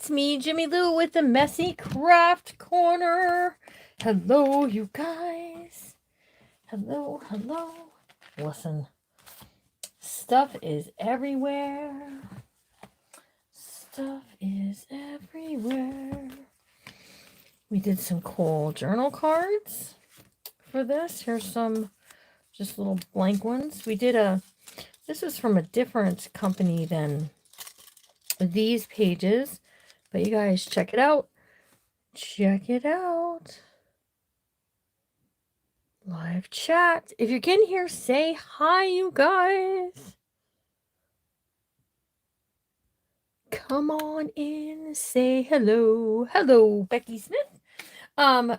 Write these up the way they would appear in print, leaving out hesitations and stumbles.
it's me, Jimmy Lou, with the Messy Craft Corner. Hello, you guys. Hello, hello. Listen, stuff is everywhere. Stuff is everywhere. We did some cool journal cards for this. Here's some just little blank ones. This is from a different company than these pages, but you guys check it out. Check it out. Live chat. If you're in here, say hi, you guys. Come on in, say hello. Hello, Becky Smith.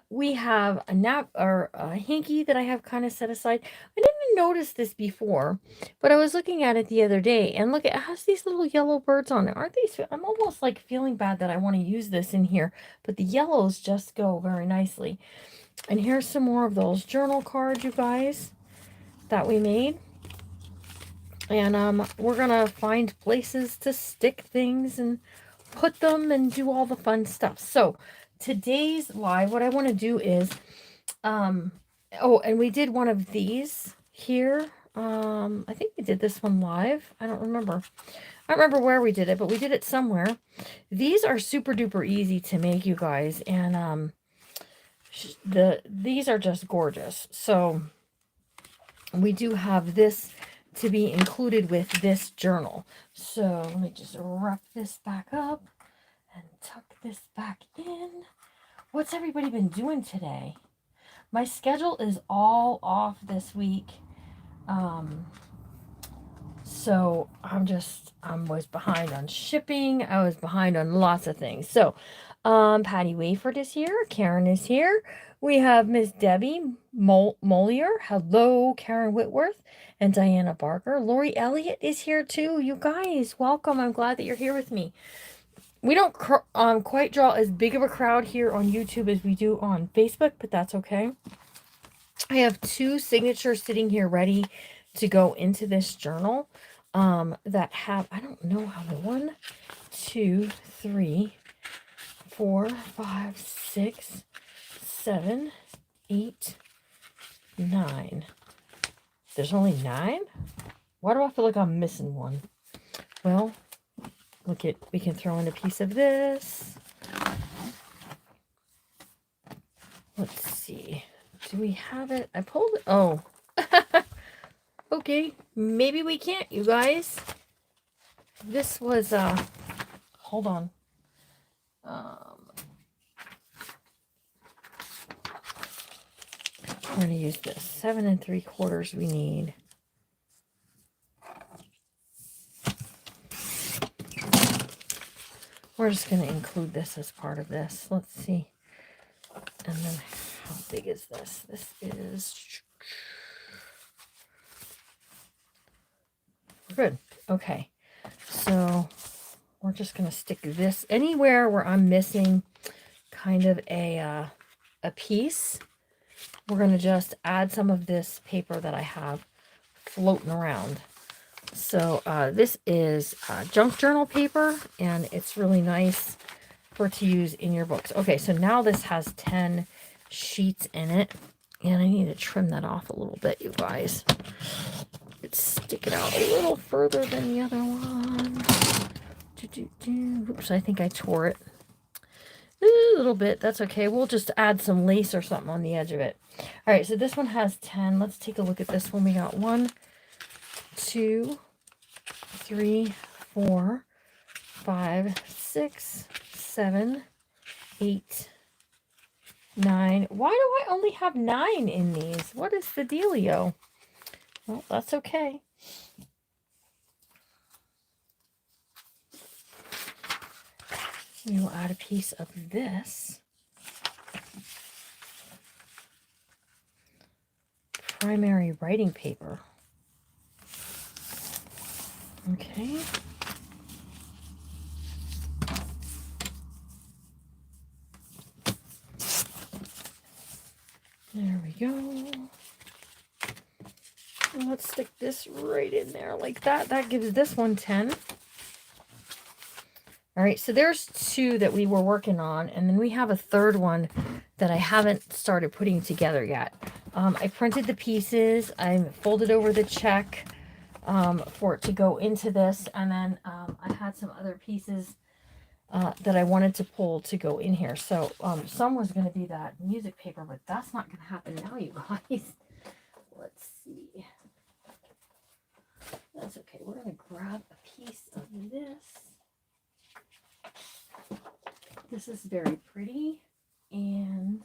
We have a hanky that I have kind of set aside. I didn't notice this before, but I was looking at it the other day, and look, it has these little yellow birds on it. Aren't these? I'm almost like feeling bad that I want to use this in here, but the yellows just go very nicely. And here's some more of those journal cards, you guys, that we made. And we're gonna find places to stick things and put them and do all the fun stuff. So today's live, what I want to do is, oh, and we did one of these here. I think we did this one live. I don't remember. I don't remember where we did it, but we did it somewhere. These are super duper easy to make, you guys, and these are just gorgeous. So we do have this to be included with this journal. So let me just wrap this back up and tuck this back in. What's everybody been doing today? My schedule is all off this week. So I was behind on shipping. I was behind on lots of things. So, Patty Wayford is here. Karen is here. We have Miss Debbie Molier. Hello, Karen Whitworth and Diana Barker. Lori Elliott is here too. You guys, welcome. I'm glad that you're here with me. We don't quite draw as big of a crowd here on YouTube as we do on Facebook, but that's okay. I have 2 signatures sitting here ready to go into this journal that have, I don't know how the 1, 2, 3, 4, 5, 6, 7, 8, 9. There's only 9? Why do I feel like I'm missing one? Well, look at, we can throw in a piece of this. Let's see. Do we have it? I pulled it. Oh. Okay. Maybe we can't, you guys. This was, hold on. We're going to use this 7 3/4 we need. We're just going to include this as part of this. Let's see. And then how big is this? This is good. Okay. So we're just going to stick this anywhere where I'm missing kind of a piece. We're going to just add some of this paper that I have floating around. So this is junk journal paper, and it's really nice to use in your books. Okay, so now this has 10 sheets in it, and I need to trim that off a little bit, you guys. Let's stick it out a little further than the other one. Oops, I think I tore it a little bit. That's okay. We'll just add some lace or something on the edge of it. All right, so this one has 10. Let's take a look at this one. We got 1, 2, 3, 4, 5, 6, 7, 8, 9. Why do I only have 9 in these? What is the dealio? Well, that's okay. We will add a piece of this. Primary writing paper. Okay. There we go. And let's stick this right in there like that. That gives this one 10. All All right, so there's 2 that we were working on, and then we have a 3rd one that I haven't started putting together yet. I printed the pieces, I folded over the check for it to go into this, and then I had some other pieces that I wanted to pull to go in here. So some was going to be that music paper, but that's not going to happen now, you guys. Let's see. That's okay. We're going to grab a piece of this. This is very pretty. And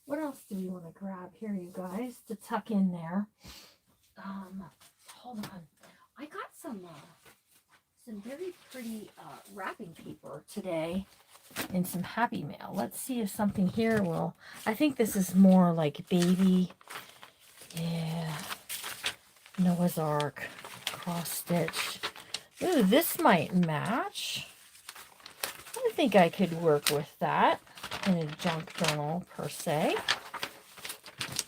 what else do we want to grab here, you guys, to tuck in there? Hold on. I got some very pretty wrapping paper today in some Happy Mail. Let's see if something here will... I think this is more like baby. Yeah. Noah's Ark. Cross stitch. Ooh, this might match. I think I could work with that in a junk journal per se.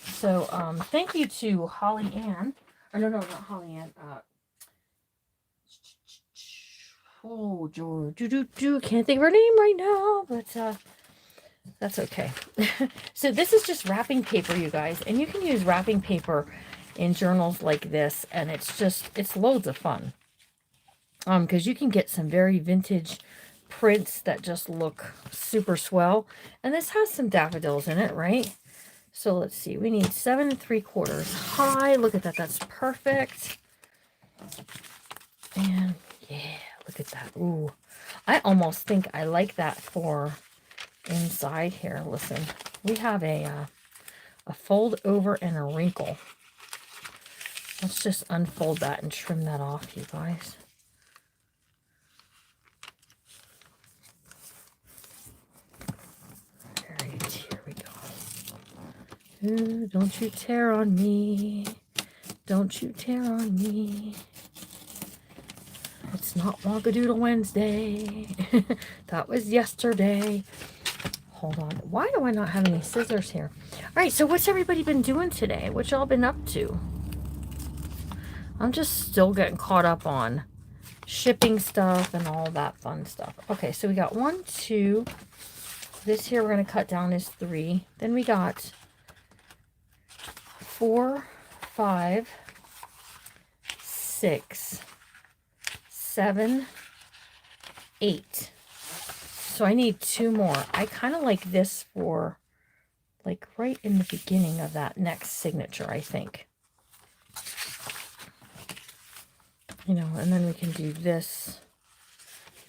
So thank you to Holly Ann. Or no, not Holly Ann. Can't think of her name right now, but that's okay. So this is just wrapping paper, you guys, and you can use wrapping paper in journals like this, and it's loads of fun. Because you can get some very vintage prints that just look super swell, and this has some daffodils in it, right? So let's see, we need 7 3/4 high. Look at that, that's perfect. And yeah, look at that. Ooh, I almost think I like that for inside here. Listen, we have a fold over and a wrinkle. Let's just unfold that and trim that off, you guys. All right, here we go. Ooh, don't you tear on me. Don't you tear on me. It's not Wonkadoodle Wednesday. That was yesterday. Hold on. Why do I not have any scissors here? All right, so what's everybody been doing today? What y'all been up to? I'm just still getting caught up on shipping stuff and all that fun stuff. Okay, so we got 1, 2. This here we're going to cut down is 3. Then we got 4, 5, 6, 7, 8. So I need 2 more. I kind of like this for like right in the beginning of that next signature, I think. You know, and then we can do this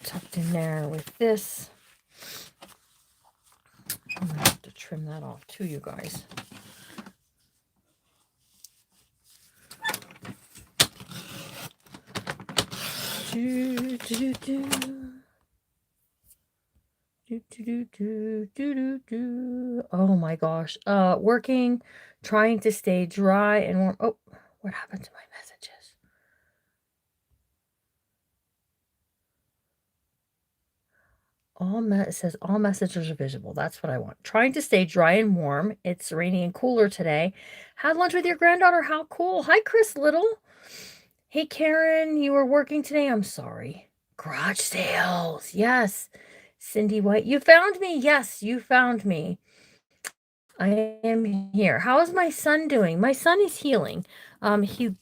tucked in there with this. I'm going to have to trim that off too, you guys. Oh my gosh. Working, trying to stay dry and warm. Oh, what happened to my messages? It says all messages are visible. That's what I want. Trying to stay dry and warm. It's rainy and cooler today. Had lunch with your granddaughter. How cool. Hi, Chris Little. Hey, Karen, you were working today. I'm sorry. Garage sales. Yes. Cindy White, you found me. Yes, you found me. I am here. How is my son doing? My son is healing.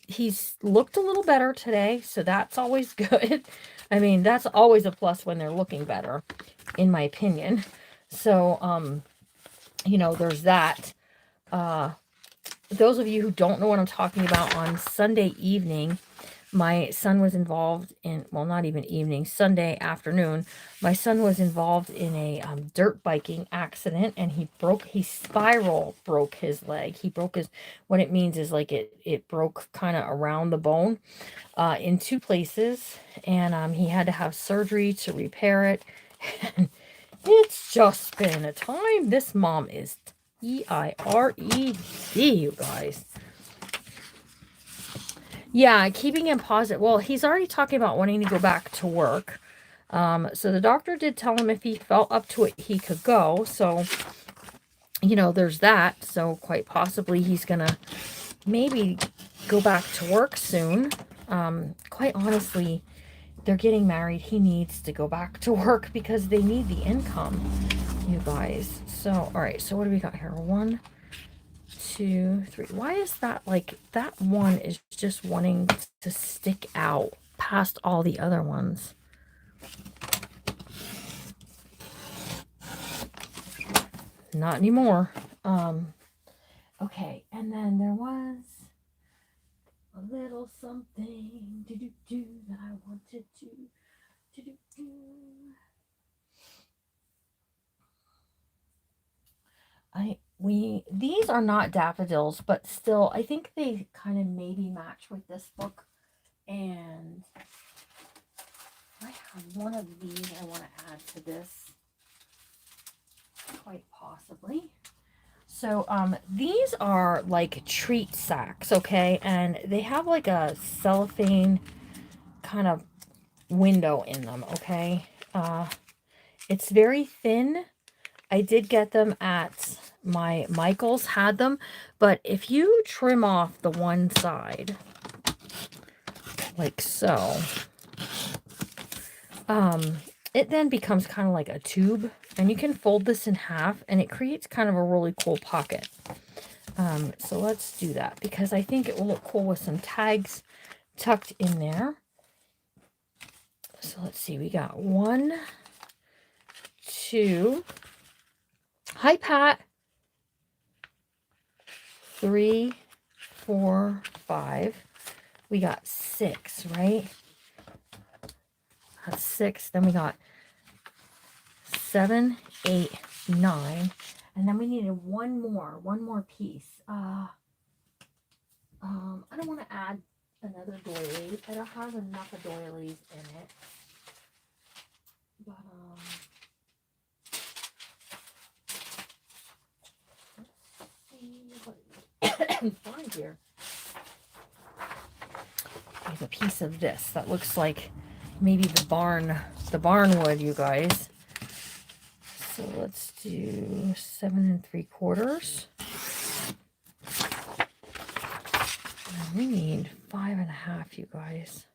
He's looked a little better today, so that's always good. I mean, that's always a plus when they're looking better, in my opinion. So, you know, there's that. Those of you who don't know what I'm talking about, on Sunday evening, my son was involved in, well, not even evening, Sunday afternoon, my son was involved in a dirt biking accident, and he spiral broke his leg. He broke his, what it means is like it broke kind of around the bone in 2 places, and he had to have surgery to repair it. And it's just been a time. This mom is EIRED, you guys. Yeah, keeping him positive. Well, he's already talking about wanting to go back to work. So the doctor did tell him if he felt up to it, he could go. So, you know, there's that. So quite possibly he's going to maybe go back to work soon. Quite honestly, they're getting married. He needs to go back to work because they need the income, you guys. So, all right. So what do we got here? 1, 2, 3. Why is that like that one is just wanting to stick out past all the other ones? Not anymore. Okay, and then there was a little something that I wanted to do. These are not daffodils, but still I think they kind of maybe match with this book. And I have one of these I want to add to this, quite possibly. So these are like treat sacks, okay, and they have like a cellophane kind of window in them, okay. It's very thin. I did get them at my Michael's, had them, but if you trim off the one side like so, it then becomes kind of like a tube, and you can fold this in half and it creates kind of a really cool pocket. So let's do that because I think it will look cool with some tags tucked in there. So let's see, we got 1, 2, hi Pat, 3, 4, 5. We got 6, right? That's 6. Then we got 7, 8, 9. And then we needed one more piece. I don't want to add another doily. I don't have enough of doilies in it. But, let's see what I can find here. There's a piece of this that looks like maybe the barn wood, you guys. So let's do 7 3/4. And we need 5 1/2, you guys.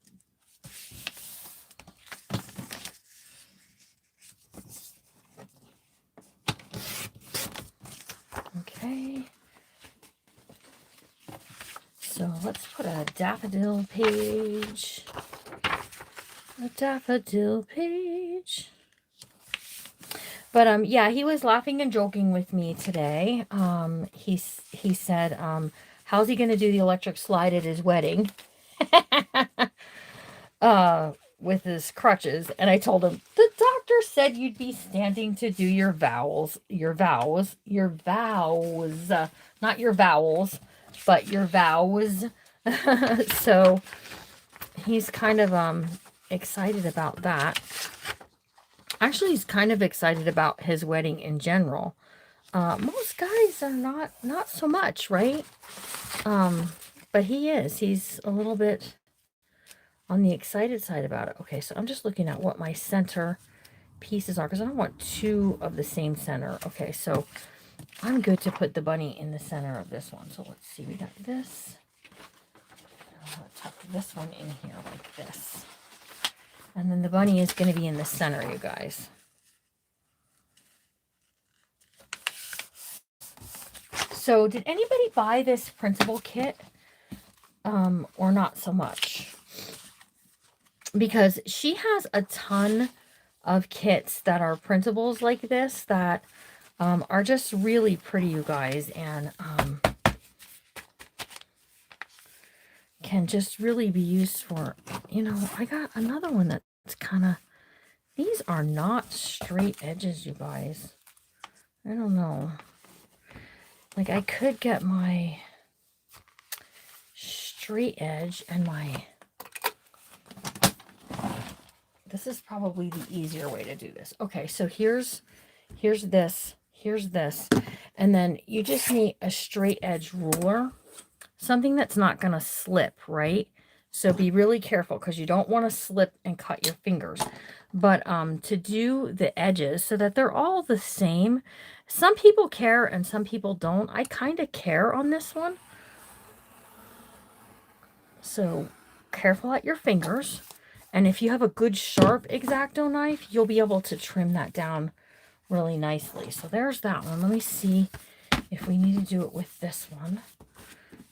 Okay. So let's put a daffodil page. A daffodil page. But yeah, he was laughing and joking with me today. He said, how's he gonna do the electric slide at his wedding? With his crutches. And I told him, the doctor said you'd be standing to do your vows, not your vowels, but your vows. So he's kind of excited about that. Actually, he's kind of excited about his wedding in general. Most guys are not so much, right? But he is. He's a little bit on the excited side about it. Okay, so I'm just looking at what my center pieces are because I don't want 2 of the same center. Okay, so I'm good to put the bunny in the center of this one. So let's see. We got this. I'm going to tuck this one in here like this. And then the bunny is going to be in the center, you guys. So did anybody buy this printable kit? Or not so much? Because she has a ton of kits that are printables like this that are just really pretty, you guys. And can just really be used for, you know, I got another one that's kind of, these are not straight edges, you guys. I don't know. Like I could get my straight edge and my, this is probably the easier way to do this. Okay, so here's this, and then you just need a straight edge ruler. Something that's not going to slip, right? So be really careful because you don't want to slip and cut your fingers. But to do the edges so that they're all the same. Some people care and some people don't. I kind of care on this one. So careful at your fingers. And if you have a good sharp X-Acto knife, you'll be able to trim that down really nicely. So there's that one. Let me see if we need to do it with this one.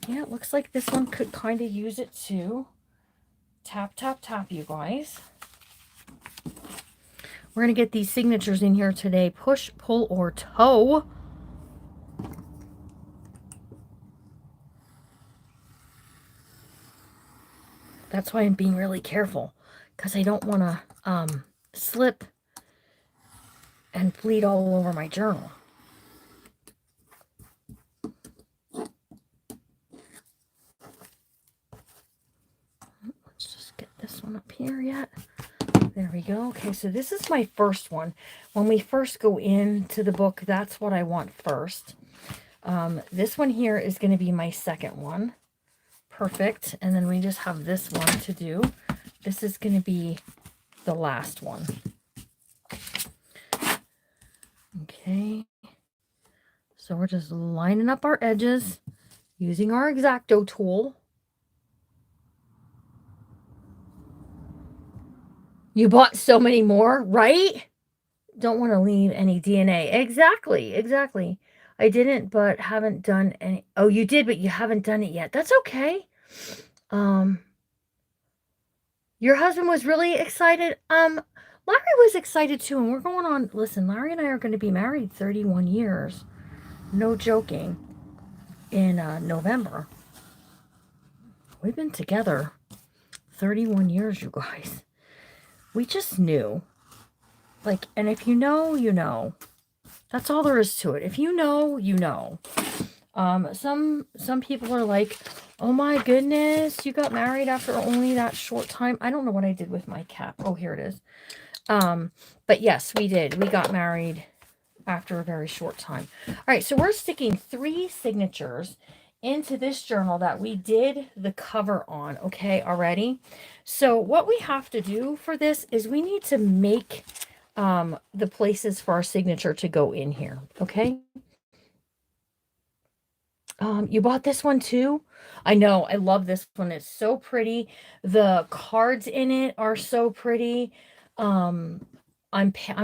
Yeah, it looks like this one could kind of use it too. Tap, tap, tap, you guys. We're going to get these signatures in here today. Push, pull, or tow. That's why I'm being really careful, because I don't want to slip and bleed all over my journal. Let's just get this one up here yet. There we go. Okay, so this is my first one. When we first go into the book, that's what I want first. This one here is going to be my second one. Perfect. And then we just have this one to do. This is going to be the last one. Okay. So we're just lining up our edges using our X-Acto tool. You bought so many more, right? Don't want to leave any DNA. Exactly, exactly. I didn't, but haven't done any. Oh, you did, but you haven't done it yet. That's okay. Your husband was really excited. Larry was excited too, and we're going on. Listen, Larry and I are going to be married 31 years. No joking. In November. We've been together 31 years, you guys. We just knew. Like, and if you know, you know. That's all there is to it. If you know, you know. Some people are like, oh my goodness, you got married after only that short time. I don't know what I did with my cap. Oh, here it is. But yes, we did. We got married after a very short time. All right, so we're sticking 3 signatures into this journal that we did the cover on, okay, already. So what we have to do for this is we need to make the places for our signature to go in here, okay? You bought this one too? I know, I love this one. It's so pretty. The cards in it are so pretty. I'm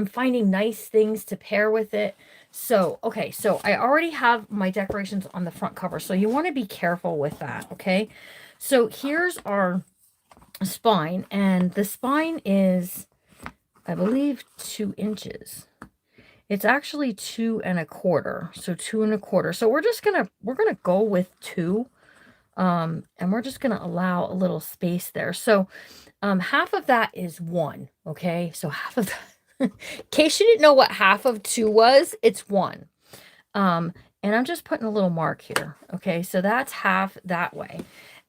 finding nice things to pair with it. So, okay, so I already have my decorations on the front cover. So you want to be careful with that, okay? So here's our spine, and the spine is, I believe, 2 inches. It's actually 2 1/4. So 2 1/4. So we're gonna go with 2. And we're just gonna allow a little space there. So half of that is 1. Okay, so half of that, in case you didn't know what half of 2 was, it's 1. And I'm just putting a little mark here. Okay, so that's half that way.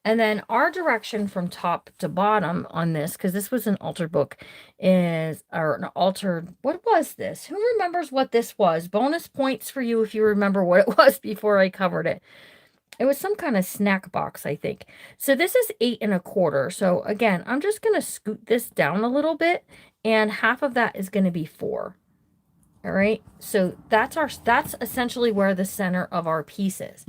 And then our direction from top to bottom on this, because this was an altered book, is, or an altered, what was this? Who remembers what this was? Bonus points for you if you remember what it was before I covered it. It was some kind of snack box, I think. So this is 8 1/4. So again, I'm just going to scoot this down a little bit, and half of that is going to be 4. All right. So that's essentially where the center of our piece is.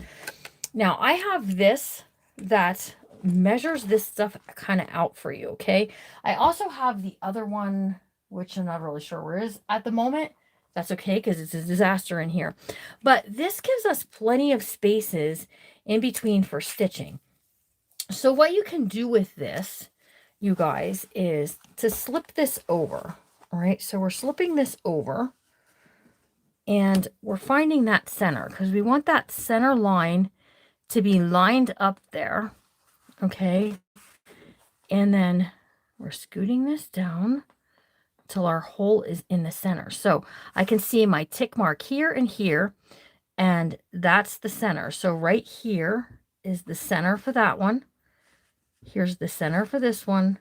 Now I have this that measures this stuff kind of out for you. Okay. I also have the other one, which I'm not really sure where it is at the moment. That's okay, because it's a disaster in here. But this gives us plenty of spaces in between for stitching. So what you can do with this, you guys, is to slip this over. All right. So we're slipping this over. And we're finding that center, because we want that center line to be lined up there. Okay. And then we're scooting this down till our hole is in the center. So I can see my tick mark here and here, and that's the center. So right here is the center for that one. Here's the center for this one,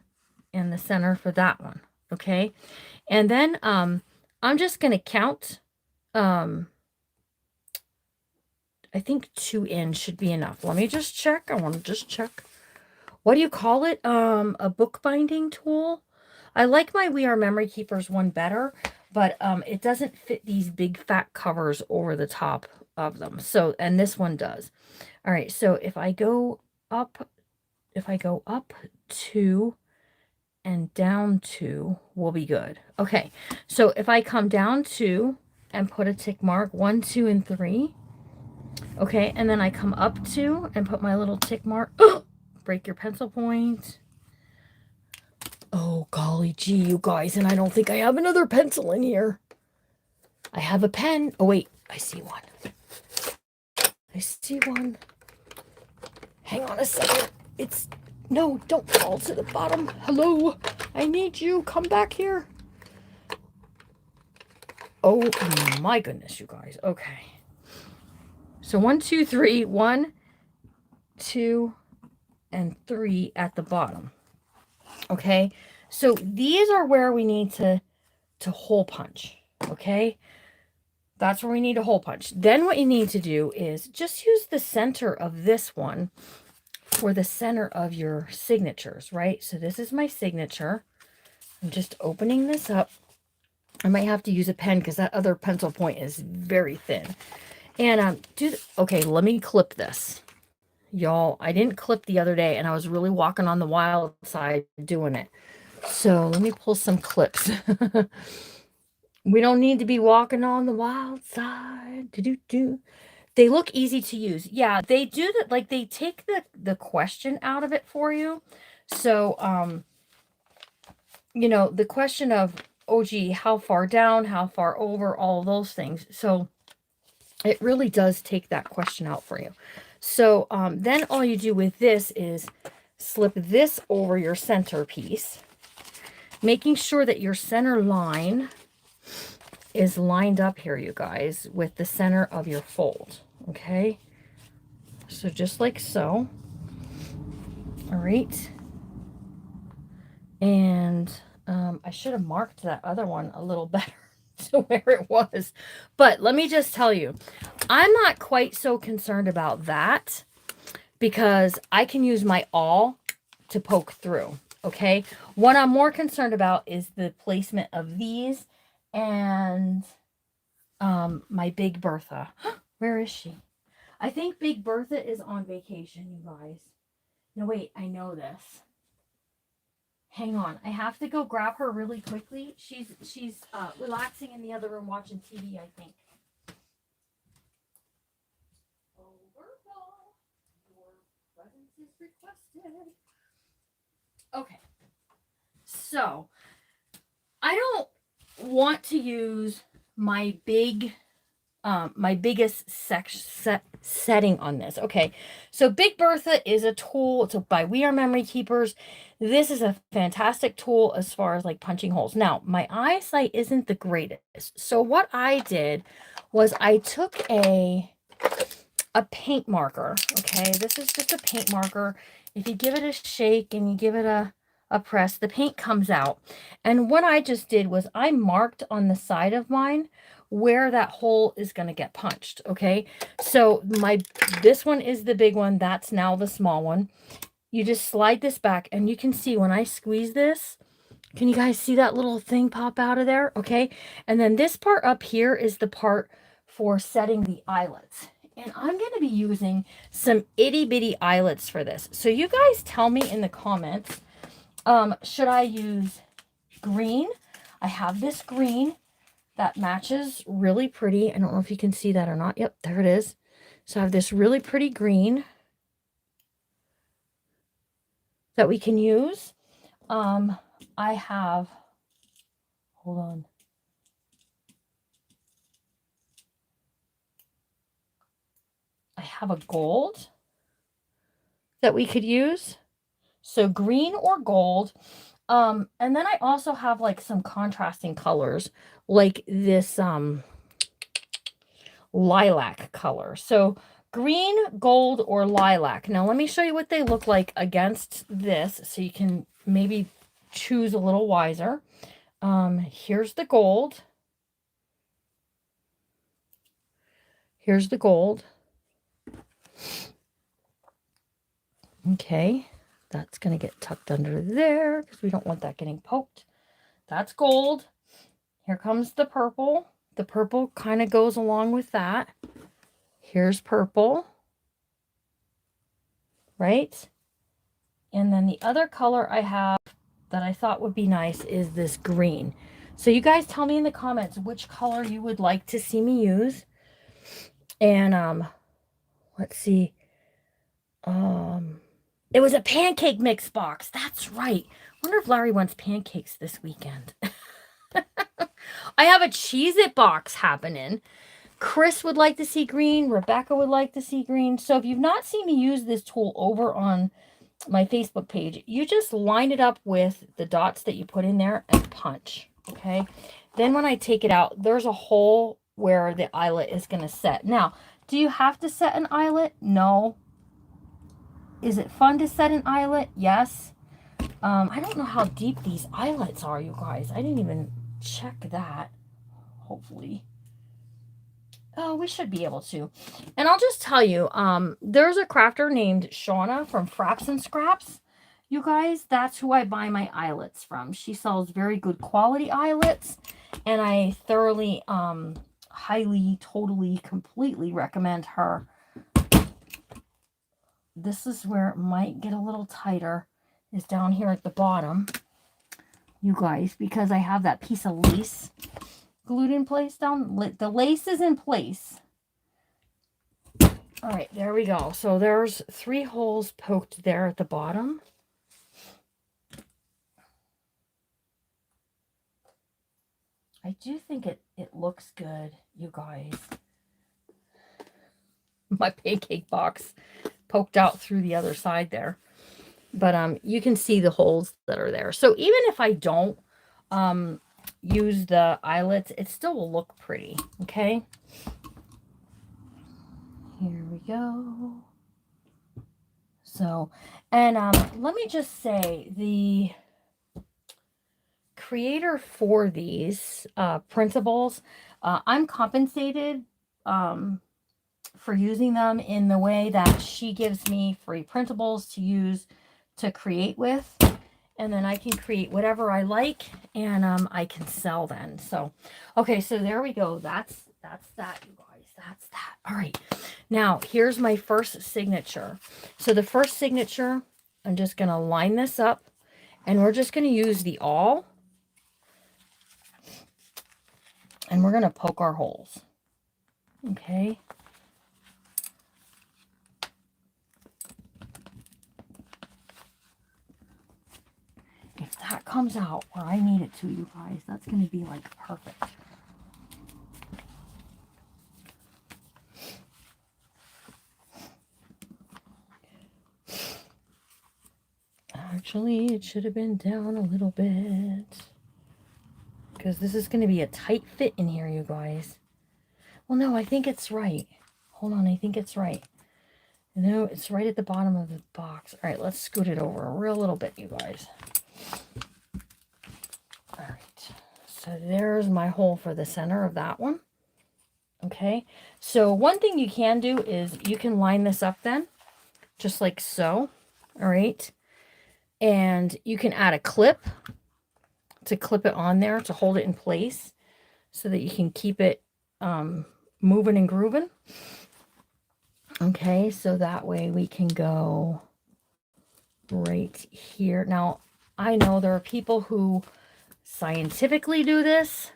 and the center for that one. Okay. And then I'm just going to count. I think 2 in should be enough. Let me just check. I want to just check. What do you call it? A bookbinding tool. I like my We Are Memory Keepers one better, but it doesn't fit these big fat covers over the top of them. So, and this one does. All right. So if I go up 2 and down 2 will be good. Okay, so if I come down 2 and put a tick mark, 1, 2, and 3, okay, and then I come up 2 and put my little tick mark, break your pencil point. Oh, golly gee, you guys, and I don't think I have another pencil in here. I have a pen. Oh, wait, I see one. I see one. Hang on a second. No, don't fall to the bottom. Hello, I need you. Come back here. Oh, my goodness, you guys. Okay. So 1, 2, 3. 1, 2, and 3 at the bottom. Okay. So these are where we need to hole punch. Okay. That's where we need a hole punch. Then what you need to do is just use the center of this one for the center of your signatures, right? So this is my signature. I'm just opening this up. I might have to use a pen because that other pencil point is very thin. And okay, let me clip this. Y'all, I didn't clip the other day and I was really walking on the wild side doing it. So let me pull some clips. We don't need to be walking on the wild side. They look easy to use. Yeah, they do that. Like they take the question out of it for you. So, you know, the question of, oh, gee, how far down, how far over, all those things. So it really does take that question out for you. So then all you do with this is slip this over your centerpiece, making sure that your center line is lined up here, you guys, with the center of your fold. Okay, so just like so. All right, and I should have marked that other one a little better to where it was, but let me just tell you, I'm not quite so concerned about that because I can use my awl to poke through. Okay, what I'm more concerned about is the placement of these and my Big Bertha. Where is she? I think Big Bertha is on vacation, you guys. No, wait, I know this. Hang on, I have to go grab her really quickly. She's relaxing in the other room watching TV, I think. Oh, Bertha, your presence is requested. Okay, so I don't want to use my biggest setting on this. Okay, so Big Bertha is a tool. It's by We Are Memory Keepers. This is a fantastic tool as far as like punching holes. Now, my eyesight isn't the greatest. So what I did was I took a paint marker. Okay, this is just a paint marker. If you give it a shake and you give it a press, the paint comes out. And what I just did was I marked on the side of mine where that hole is going to get punched. Okay, so this one is the big one. That's now the small one. You just slide this back and you can see when I squeeze this, can you guys see that little thing pop out of there? Okay, and then this part up here is the part for setting the eyelets. And I'm going to be using some itty bitty eyelets for this. So you guys tell me in the comments, should I use green? I have this green that matches really pretty. I don't know if you can see that or not. Yep, there it is. So I have this really pretty green that we can use. I have, hold on. I have a gold that we could use. So green or gold. And then I also have like some contrasting colors, like this lilac color. So green, gold, or lilac. Now let me show you what they look like against this so you can maybe choose a little wiser. Here's the gold. Here's the gold. Okay, that's going to get tucked under there because we don't want that getting poked. That's gold. Here comes the purple. The purple kind of goes along with that. Here's purple. Right? And then the other color I have that I thought would be nice is this green. So you guys tell me in the comments which color you would like to see me use. And let's see. It was a pancake mix box. That's right. Wonder if Larry wants pancakes this weekend. I have a Cheez-It box happening. Chris would like to see green. Rebecca would like to see green. So if you've not seen me use this tool over on my Facebook page, you just line it up with the dots that you put in there and punch. Okay. Then when I take it out, there's a hole where the eyelet is going to set. Now, do you have to set an eyelet? No. Is it fun to set an eyelet? Yes. I don't know how deep these eyelets are, you guys. I didn't even check that. Hopefully. Oh, we should be able to. And I'll just tell you, there's a crafter named Shauna from Fraps and Scraps. You guys, that's who I buy my eyelets from. She sells very good quality eyelets. And I thoroughly, highly, totally, completely recommend her. This is where it might get a little tighter. Is down here at the bottom. You guys, because I have that piece of lace glued in place down. The lace is in place. All right, there we go. So there's 3 holes poked there at the bottom. I do think it looks good, you guys. My pancake box poked out through the other side there. But you can see the holes that are there. So even if I don't use the eyelets, it still will look pretty. Okay. Here we go. So, and let me just say, the creator for these printables, I'm compensated for using them in the way that she gives me free printables to use to create with, and then I can create whatever I like, and I can sell then. So okay, so there we go. That's that, you guys. That's that. All right, now here's my first signature. So the first signature, I'm just going to line this up, and we're just going to use the awl, and we're going to poke our holes. Okay. If that comes out where I need it to, you guys, that's going to be like perfect. Actually, it should have been down a little bit, because this is going to be a tight fit in here, you guys. Well, no, I think it's right. Hold on, I think it's right. No, it's right at the bottom of the box. All right, let's scoot it over a real little bit, you guys. All right, so there's my hole for the center of that one. Okay, so one thing you can do is you can line this up then, just like so. All right, and you can add a clip to clip it on there to hold it in place so that you can keep it moving and grooving. Okay, so that way we can go right here. Now, I know there are people who scientifically do this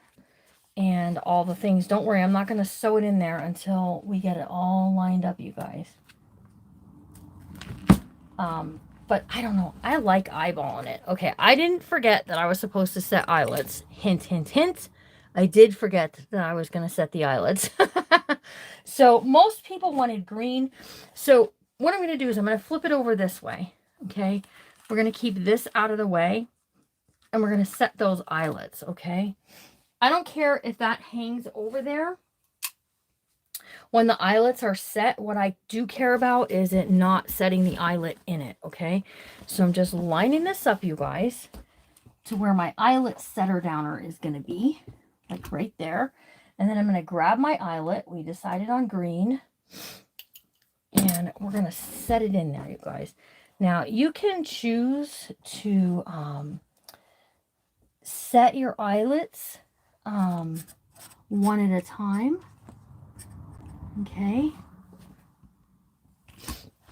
and all the things. Don't worry, I'm not going to sew it in there until we get it all lined up, you guys. But I don't know. I like eyeballing it. Okay, I didn't forget that I was supposed to set eyelets. Hint, hint, hint. I did forget that I was going to set the eyelets. So most people wanted green. So what I'm going to do is I'm going to flip it over this way. Okay, we're going to keep this out of the way, and we're going to set those eyelets. Okay, I don't care if that hangs over there. When the eyelets are set, what I do care about is it not setting the eyelet in it. Okay, so I'm just lining this up, you guys, to where my eyelet setter downer is going to be, like right there. And then I'm going to grab my eyelet. We decided on green. And we're going to set it in there, you guys. Now, you can choose to set your eyelets one at a time. Okay.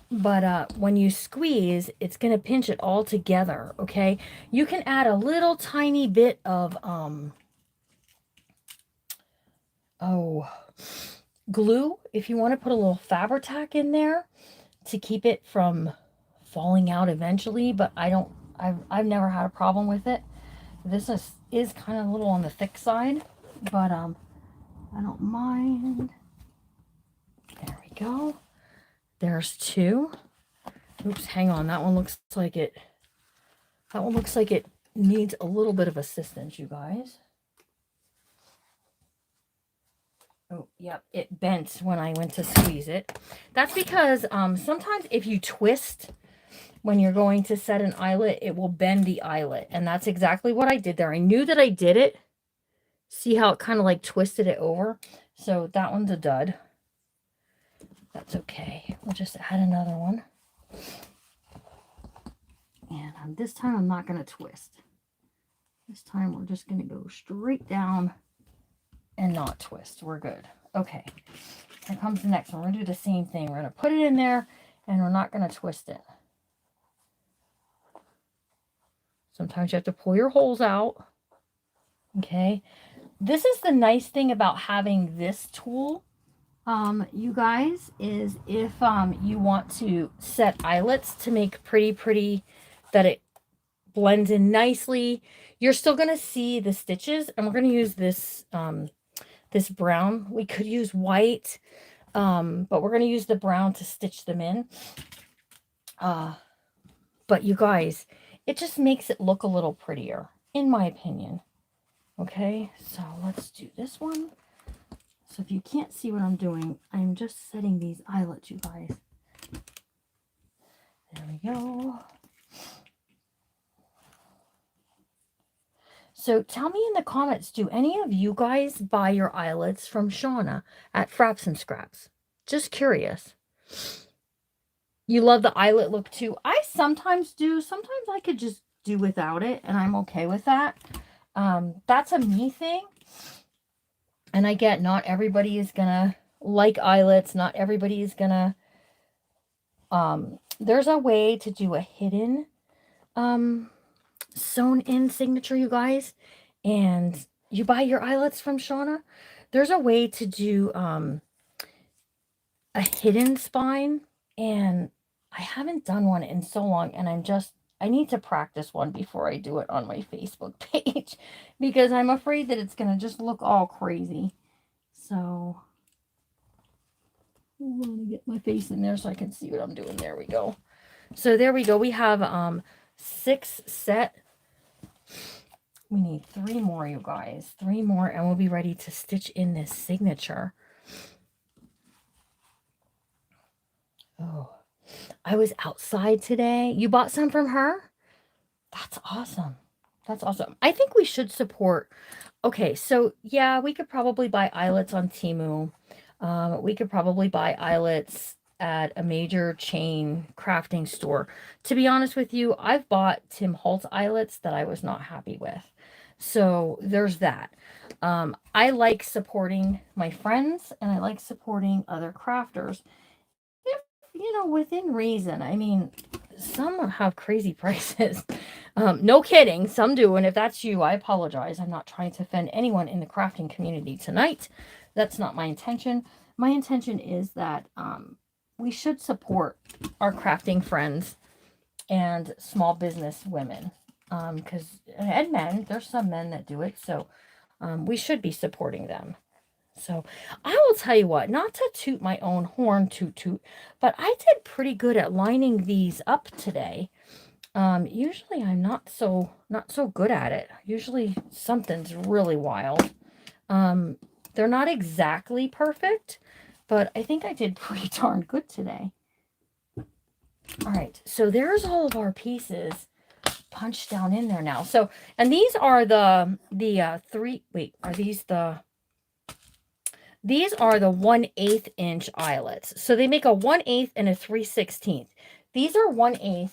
But when you squeeze, it's going to pinch it all together, okay? You can add a little tiny bit of, glue if you want to put a little Fabri-Tac in there to keep it from falling out eventually, but I've never had a problem with it. This is kind of a little on the thick side, but I don't mind. There we go. There's two. Oops, hang on. That one looks like it needs a little bit of assistance, you guys. Oh, yep, it bent when I went to squeeze it. That's because sometimes if you twist when you're going to set an eyelet, it will bend the eyelet. And that's exactly what I did there. I knew that I did it. See how it kind of like twisted it over? So that one's a dud. That's okay. We'll just add another one. And this time I'm not going to twist. This time we're just going to go straight down and not twist. We're good. Okay. Here comes the next one. We're going to do the same thing. We're going to put it in there and we're not going to twist it. Sometimes you have to pull your holes out. Okay. This is the nice thing about having this tool, you guys, is if you want to set eyelets to make pretty, that it blends in nicely, you're still going to see the stitches, and we're going to use this, this brown. We could use white, but we're going to use the brown to stitch them in. But you guys, it just makes it look a little prettier, in my opinion. Okay, so let's do this one. So if you can't see what I'm doing, I'm just setting these eyelets, you guys. There we go. So tell me in the comments, do any of you guys buy your eyelets from Shauna at Fraps and Scraps? Just curious. You love the eyelet look too. I sometimes do. Sometimes I could just do without it, and I'm okay with that. That's a me thing. And I get not everybody is gonna like eyelets. Not everybody is gonna. There's a way to do a hidden sewn in signature, you guys. And you buy your eyelets from Shauna. There's a way to do a hidden spine, and I haven't done one in so long, and I need to practice one before I do it on my Facebook page because I'm afraid that it's going to just look all crazy. So I'm going to get my face in there so I can see what I'm doing. There we go. So there we go. We have 6 set. We need 3 more, you guys. 3 more, and we'll be ready to stitch in this signature. Oh, I was outside today. You bought some from her? That's awesome. That's awesome. I think we should support. Okay, so yeah, we could probably buy eyelets on Temu. We could probably buy eyelets at a major chain crafting store. To be honest with you, I've bought Tim Holtz eyelets that I was not happy with. So there's that. I like supporting my friends and I like supporting other crafters. If, within reason. I mean, some have crazy prices. No kidding. Some do. And if that's you, I apologize. I'm not trying to offend anyone in the crafting community tonight. That's not my intention. My intention is that we should support our crafting friends and small business women. And men, there's some men that do it. So we should be supporting them. So I will tell you what, not to toot my own horn, toot, but I did pretty good at lining these up today. Usually I'm not so good at it. Usually something's really wild. They're not exactly perfect, but I think I did pretty darn good today. All right, so there's all of our pieces punched down in there now. So, and these are the 3, wait, are these the... These are the 1/8 inch eyelets. So they make a 1/8 and a 3/16. These are 1/8.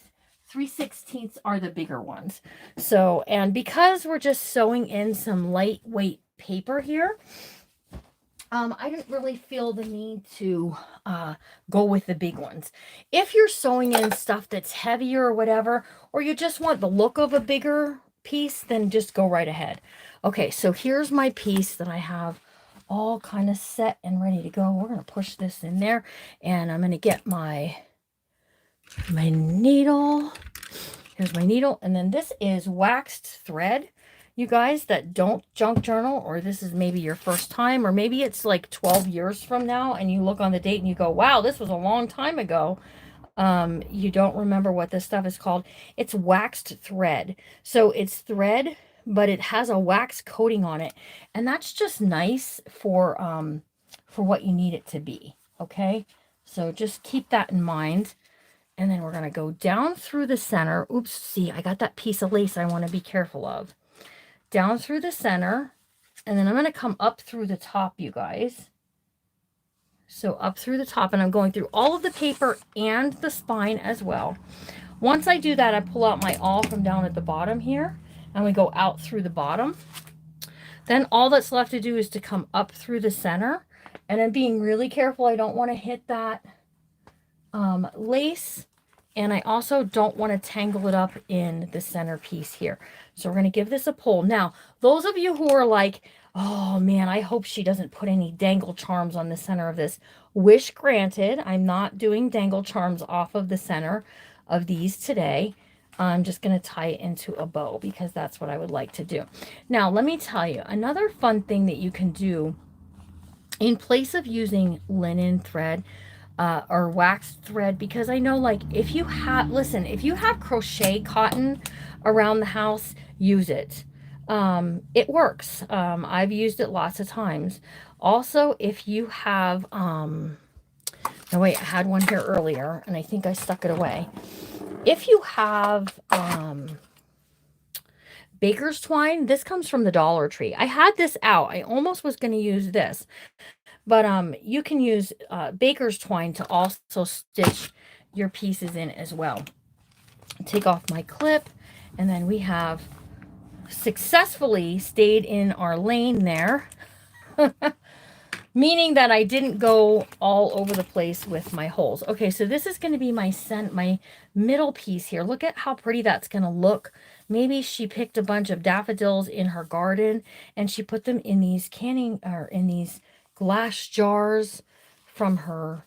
3/16 are the bigger ones. So, and because we're just sewing in some lightweight paper here, I didn't really feel the need to go with the big ones. If you're sewing in stuff that's heavier or whatever, or you just want the look of a bigger piece, then just go right ahead. Okay, so here's my piece that I have all kind of set and ready to go. We're going to push this in there, and I'm going to get my needle. Here's my needle, and then this is waxed thread. You guys that don't junk journal, or this is maybe your first time, or maybe it's like 12 years from now and you look on the date and you go, wow, this was a long time ago. You don't remember what this stuff is called. It's waxed thread. So it's thread, but it has a wax coating on it. And that's just nice for what you need it to be. Okay. So just keep that in mind. And then we're going to go down through the center. Oops, see, I got that piece of lace I want to be careful of. Down through the center. And then I'm going to come up through the top, you guys. So up through the top, and I'm going through all of the paper and the spine as well. Once I do that, I pull out my awl from down at the bottom here, and we go out through the bottom. Then all that's left to do is to come up through the center, and I'm being really careful. I don't want to hit that lace, and I also don't want to tangle it up in the center piece here. So we're going to give this a pull. Now, those of you who are like, oh man, I hope she doesn't put any dangle charms on the center of this. Wish granted, I'm not doing dangle charms off of the center of these today. I'm just going to tie it into a bow because that's what I would like to do. Now, let me tell you, another fun thing that you can do in place of using linen thread, or waxed thread, because I know, like, if you have, listen, if you have crochet cotton around the house, use it. It works. I've used it lots of times. Also, if you have, no wait, I had one here earlier and I think I stuck it away. If you have, baker's twine, this comes from the Dollar Tree. I had this out. I almost was going to use this, but you can use baker's twine to also stitch your pieces in as well. Take off my clip, and then we have successfully stayed in our lane there. Meaning that I didn't go all over the place with my holes. Okay, so this is going to be my middle piece here. Look at how pretty that's going to look. Maybe she picked a bunch of daffodils in her garden and she put them in these in these glass jars from her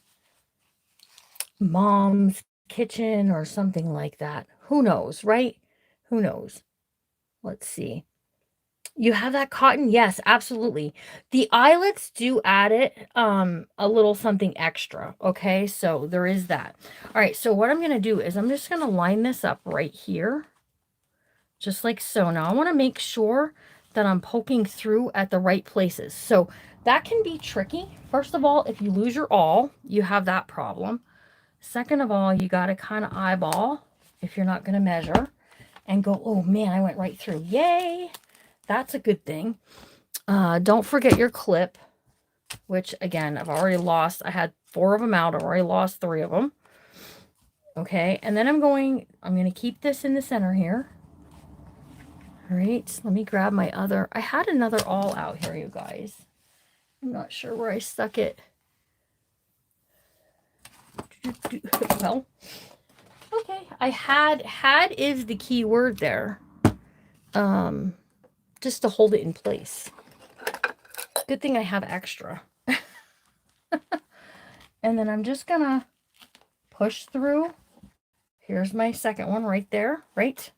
mom's kitchen or something like that. Who knows, right? Who knows? Let's see. You have that cotton? Yes, absolutely. The eyelets do add it a little something extra, okay? So there is that. All right, so what I'm going to do is I'm just going to line this up right here, just like so. Now I want to make sure that I'm poking through at the right places. So that can be tricky. First of all, if you lose your awl, you have that problem. Second of all, you got to kind of eyeball if you're not going to measure and go, oh man, I went right through. Yay! That's a good thing. Don't forget your clip, which again, I've already lost. I had 4 of them out. I've already lost 3 of them. Okay, and then I'm going to keep this in the center here. All right, let me grab my other. I had another awl out here, you guys. I'm not sure where I stuck it. Well, okay, I had is the key word there. Just to hold it in place. Good thing I have extra. And then I'm just gonna push through. Here's my second one right there, right?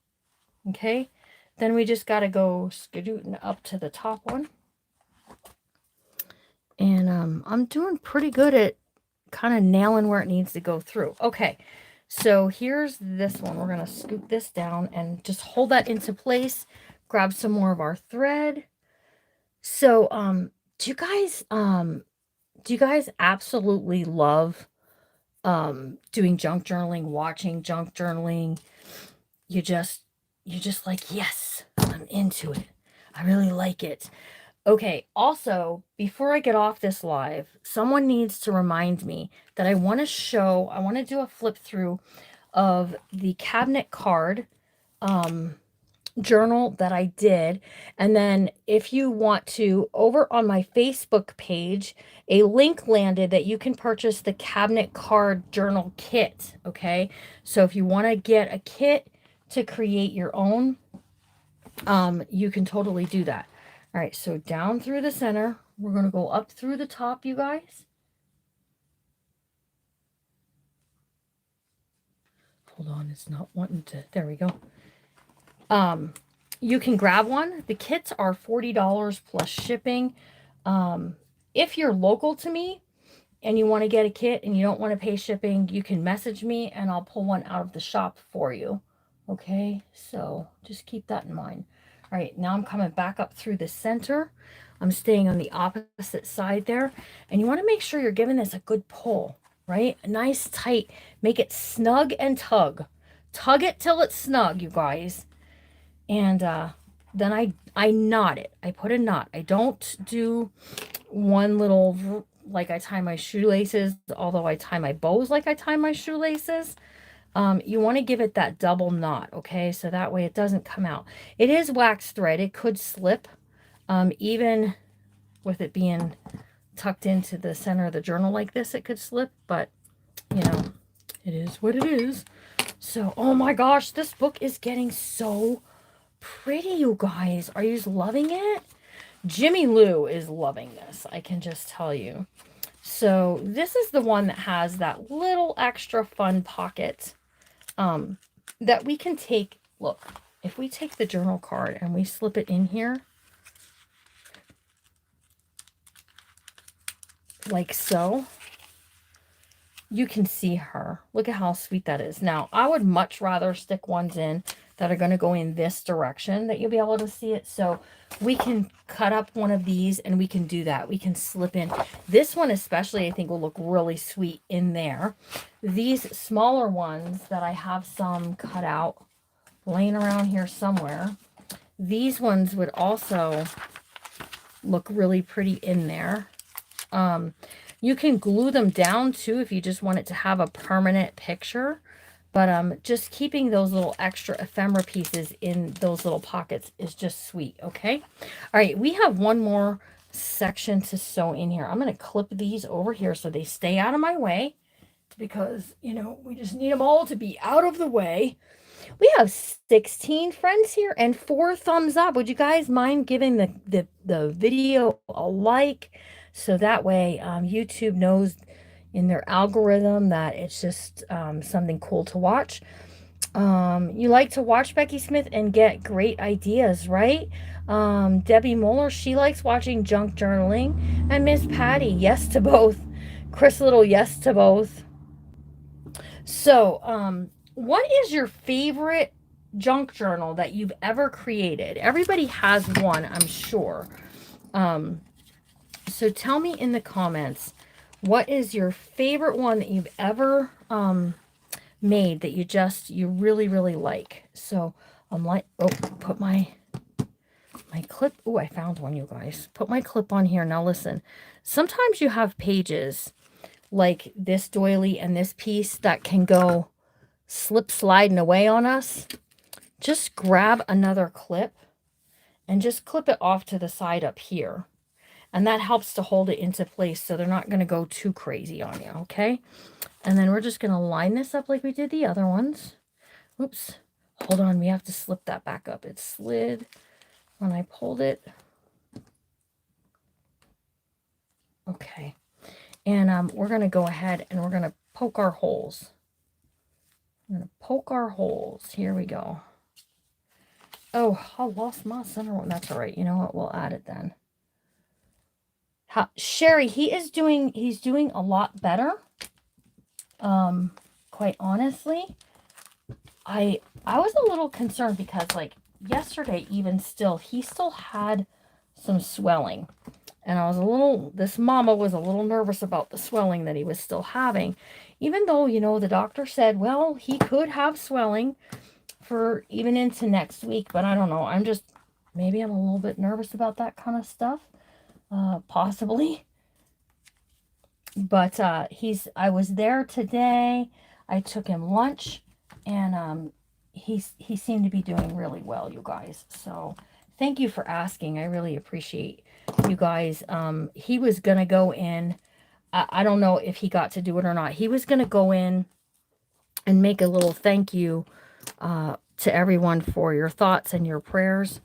Okay. Then we just gotta go skadooting up to the top one. And I'm doing pretty good at kind of nailing where it needs to go through. Okay. So here's this one. We're gonna scoop this down and just hold that into place. Grab some more of our thread. So, do you guys absolutely love doing junk journaling, watching junk journaling? You're just like, yes, I'm into it. I really like it. Okay, also, before I get off this live, someone needs to remind me that I want to do a flip through of the cabinet card journal that I did. And then if you want to, over on my Facebook page, a link landed that you can purchase the cabinet card journal kit. Okay. So if you want to get a kit to create your own, you can totally do that. All right. So down through the center, we're going to go up through the top, you guys. Hold on. It's not wanting to, there we go. You can grab one. The kits are $40 plus shipping. If you're local to me and you want to get a kit and you don't want to pay shipping, you can message me and I'll pull one out of the shop for you. Okay, so just keep that in mind. All right, now I'm coming back up through the center. I'm staying on the opposite side there. And you want to make sure you're giving this a good pull, right? A nice tight, make it snug and tug. Tug it till it's snug, you guys. And then I knot it. I put a knot. I don't do one little, like I tie my shoelaces, although I tie my bows like I tie my shoelaces. You want to give it that double knot, okay? So that way it doesn't come out. It is wax thread. It could slip, even with it being tucked into the center of the journal like this, it could slip, but, you know, it is what it is. So, oh my gosh, this book is getting so pretty, you guys. Are you loving it? Jimmy Lou is loving this, I can just tell you. So this is the one that has that little extra fun pocket that we can take. Look, if we take the journal card and we slip it in here like so, you can see her. Look at how sweet that is. Now, I would much rather stick ones in that are going to go in this direction that you'll be able to see it. So we can cut up one of these and we can do that. We can slip in. This one especially I think will look really sweet in there. These smaller ones that I have some cut out laying around here somewhere, these ones would also look really pretty in there. You can glue them down too if you just want it to have a permanent picture. But just keeping those little extra ephemera pieces in those little pockets is just sweet, okay? All right, we have one more section to sew in here. I'm going to clip these over here so they stay out of my way because, you know, we just need them all to be out of the way. We have 16 friends here and 4 thumbs up. Would you guys mind giving the video a like? So that way YouTube knows in their algorithm that it's just something cool to watch. You like to watch Becky Smith and get great ideas, right? Debbie Moeller, she likes watching junk journaling. And Miss Patty, yes to both. Chris Little, yes to both. So, what is your favorite junk journal that you've ever created? Everybody has one, I'm sure. So tell me in the comments, what is your favorite one that you've ever made that you really, really like? So I'm like, oh, put my clip. Oh, I found one, you guys. Put my clip on here. Now listen, sometimes you have pages like this doily and this piece that can go slip sliding away on us. Just grab another clip and just clip it off to the side up here. And that helps to hold it into place so they're not going to go too crazy on you, okay? And then we're just going to line this up like we did the other ones. Oops. Hold on, we have to slip that back up. It slid when I pulled it. Okay. And we're going to go ahead and we're going to poke our holes. I'm going to poke our holes. Here we go. Oh, I lost my center one. That's all right. You know what? We'll add it then. Sherry, he's doing a lot better. Quite honestly, I was a little concerned because like yesterday, even still, he still had some swelling. And this mama was a little nervous about the swelling that he was still having, even though, you know, the doctor said, well, he could have swelling for even into next week, but I don't know. Maybe I'm a little bit nervous about that kind of stuff. Possibly. But I was there today. I took him lunch and he seemed to be doing really well, you guys. So thank you for asking. I really appreciate you guys. He was gonna go in. I don't know if he got to do it or not. He was gonna go in and make a little thank you to everyone for your thoughts and your prayers,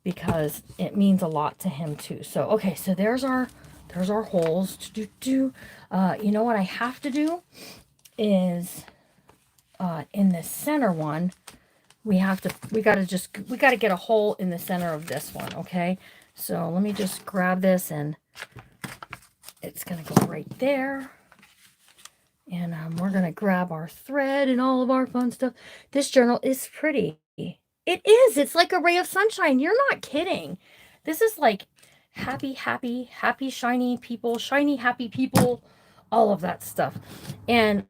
because it means a lot to him too. So okay, so there's our holes. You know what I have to do is in the center one, we got to get a hole in the center of this one. Okay, so let me just grab this, and it's gonna go right there. And we're gonna grab our thread and all of our fun stuff. This journal is pretty. It is. It's like a ray of sunshine. You're not kidding. This is like happy, happy, happy, shiny people, shiny, happy people, all of that stuff. And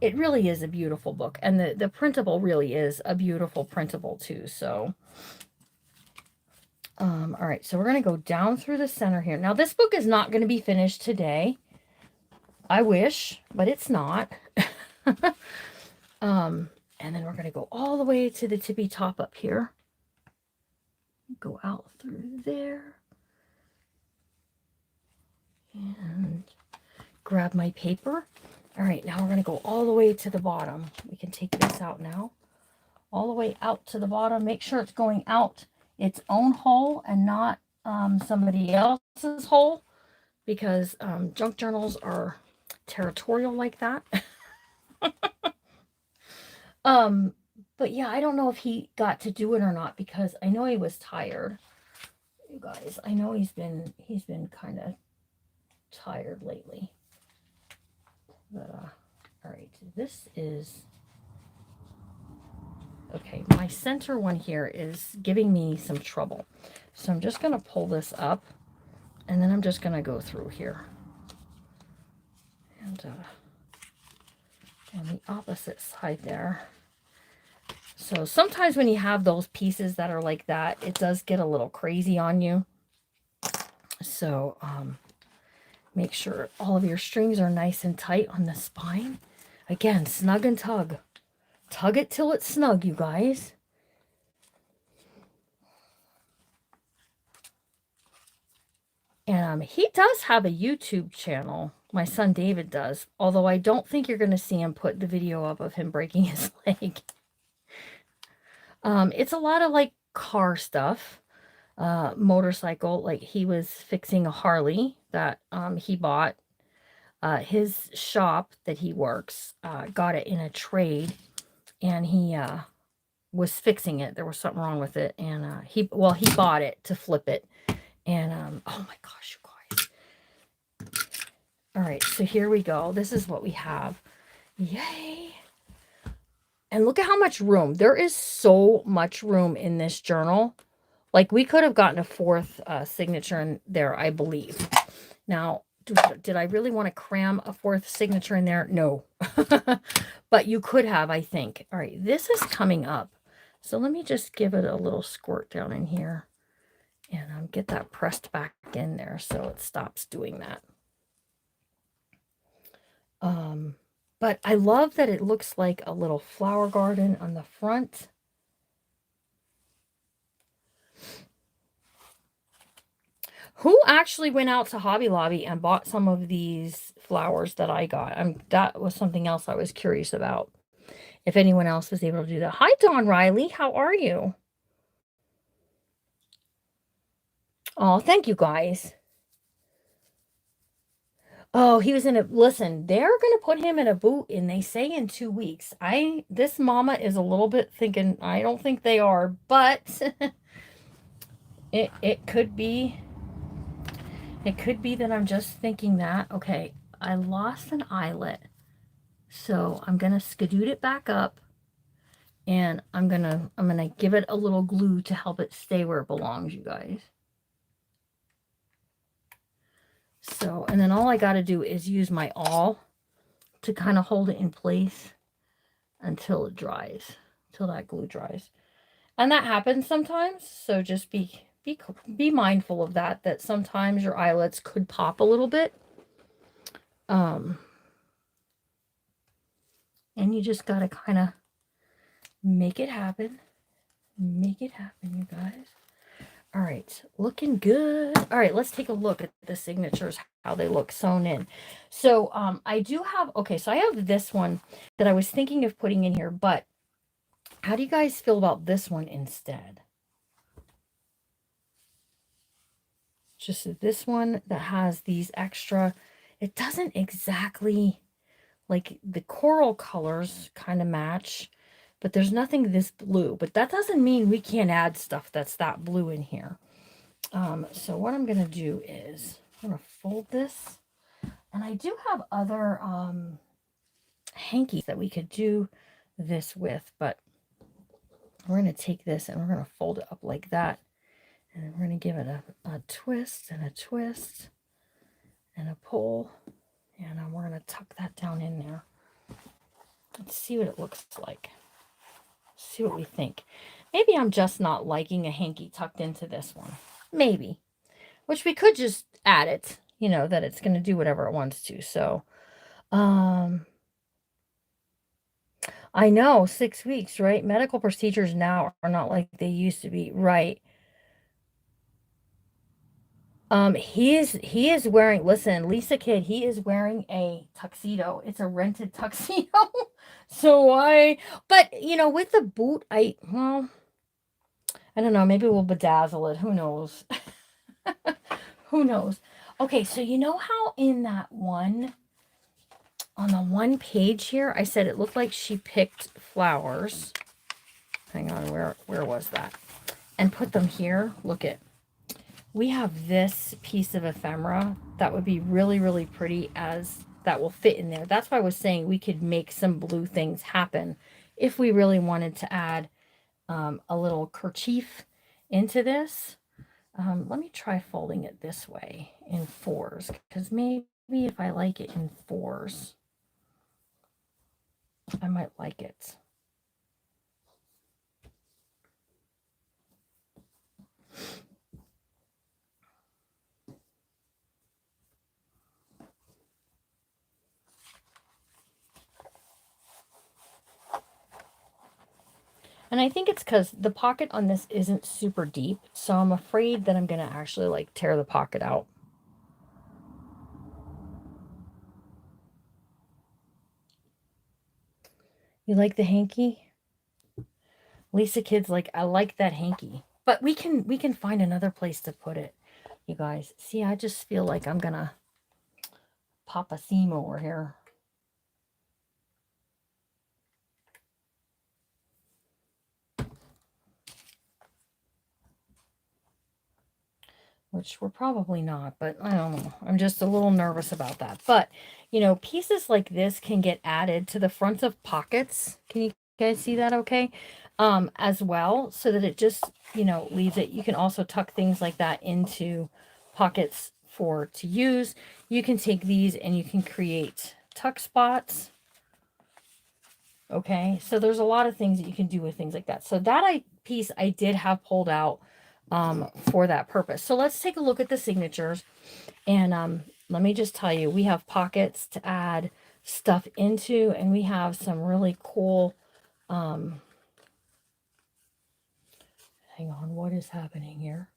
it really is a beautiful book. And the printable really is a beautiful printable too. So, all right. So we're going to go down through the center here. Now, this book is not going to be finished today. I wish, but it's not. And then we're going to go all the way to the tippy top up here. Go out through there. And grab my paper. All right, now we're going to go all the way to the bottom. We can take this out now. All the way out to the bottom. Make sure it's going out its own hole and not somebody else's hole, because junk journals are territorial like that. But yeah, I don't know if he got to do it or not, because I know he was tired. You guys, I know he's been kind of tired lately. But all right, this is okay. My center one here is giving me some trouble, so I'm just going to pull this up, and then I'm just going to go through here, and on the opposite side there. So sometimes when you have those pieces that are like that, it does get a little crazy on you. So make sure all of your strings are nice and tight on the spine. Again, snug and tug. Tug it till it's snug, you guys. And he does have a YouTube channel. My son David does. Although I don't think you're going to see him put the video up of him breaking his leg. It's a lot of like car stuff. Motorcycle. Like he was fixing a Harley that he bought. His shop that he works got it in a trade. And he was fixing it. There was something wrong with it. And he bought it to flip it. And, oh my gosh, you guys. All right, so here we go. This is what we have. Yay. And look at how much room. There is so much room in this journal. Like, we could have gotten a fourth signature in there, I believe. Now, did I really want to cram a fourth signature in there? No. But you could have, I think. All right, this is coming up. So let me just give it a little squirt down in here. And get that pressed back in there so it stops doing that. But I love that it looks like a little flower garden on the front. Who actually went out to Hobby Lobby and bought some of these flowers that I got? That was something else I was curious about. If anyone else was able to do that. Hi, Dawn Riley. How are you? Oh, thank you, guys. Oh, he was in a, listen, they're going to put him in a boot, and they say in 2 weeks. This mama is a little bit thinking, I don't think they are, but it could be that I'm just thinking that. Okay, I lost an eyelet, so I'm going to skedoot it back up, and I'm going to give it a little glue to help it stay where it belongs, you guys. So, and then all I got to do is use my awl to kind of hold it in place until it dries, till that glue dries. And that happens sometimes, so just be mindful of that sometimes your eyelets could pop a little bit. And you just got to kind of Make it happen. Make it happen, you guys. All right, looking good. All right, let's take a look at the signatures, how they look sewn in. So I do have, okay, so I have this one that I was thinking of putting in here, but how do you guys feel about this one instead? Just this one that has these extra, it doesn't exactly, like the coral colors kind of match, but there's nothing this blue. But that doesn't mean we can't add stuff that's that blue in here. So what I'm going to do is I'm going to fold this. And I do have other hankies that we could do this with, but we're going to take this and we're going to fold it up like that. And then we're going to give it a twist and a twist and a pull. And we're going to tuck that down in there. Let's see what it looks like. See what we think. Maybe I'm just not liking a hanky tucked into this one. Maybe. Which we could just add it, you know, that it's going to do whatever it wants to. So, I know, 6 weeks, right? Medical procedures now are not like they used to be, right? He is wearing, listen, Lisa Kid, he is wearing a tuxedo. It's a rented tuxedo. But you know, with the boot, well, I don't know, maybe we'll bedazzle it. Who knows? Who knows? Okay, so you know how in that one, on the one page here, I said it looked like she picked flowers. Hang on, where was that? And put them here. Look at, we have this piece of ephemera that would be really, really pretty as that will fit in there. That's why I was saying we could make some blue things happen if we really wanted to add a little kerchief into this. Let me try folding it this way in fours, because maybe if I like it in fours, I might like it. And I think it's because the pocket on this isn't super deep, so I'm afraid that I'm going to actually like tear the pocket out. You like the hanky? Lisa Kid's like, I like that hanky. But we can find another place to put it, you guys. See, I just feel like I'm going to pop a seam over here. Which we're probably not, but I don't know. I'm just a little nervous about that. But, you know, pieces like this can get added to the front of pockets. Can you guys see that okay? As well, so that it just, you know, leaves it. You can also tuck things like that into pockets to use. You can take these and you can create tuck spots. Okay, so there's a lot of things that you can do with things like that. So that piece I did have pulled out for that purpose. So let's take a look at the signatures. And let me just tell you, we have pockets to add stuff into, and we have some really cool, hang on, what is happening here?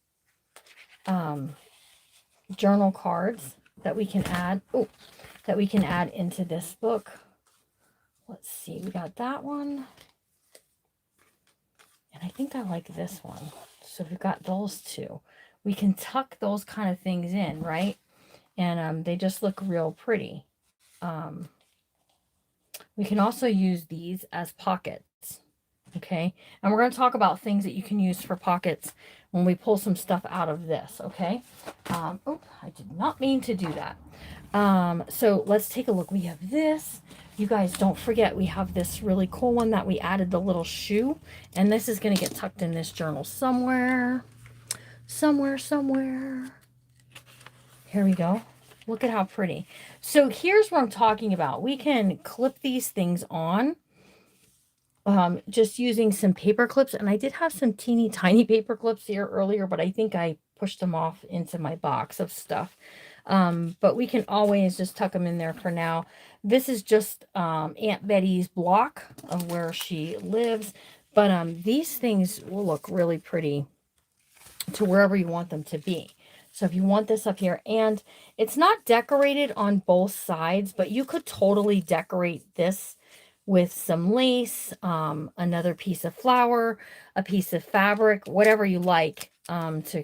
Journal cards that we can add, into this book. Let's see, we got that one. And I think I like this one. So we've got those two. We can tuck those kind of things in, right? And they just look real pretty. We can also use these as pockets. Okay. And we're going to talk about things that you can use for pockets when we pull some stuff out of this. Okay. Oh, I did not mean to do that. So let's take a look. We have this. You guys don't forget, we have this really cool one that we added the little shoe. And this is going to get tucked in this journal somewhere. Somewhere. Here we go. Look at how pretty. So here's what I'm talking about. We can clip these things on. Just using some paper clips. And I did have some teeny tiny paper clips here earlier, but I think I pushed them off into my box of stuff. But we can always just tuck them in there for now. This is just Aunt Betty's block of where she lives. But these things will look really pretty to wherever you want them to be. So if you want this up here, and it's not decorated on both sides, but you could totally decorate this with some lace, another piece of flower, a piece of fabric, whatever you like to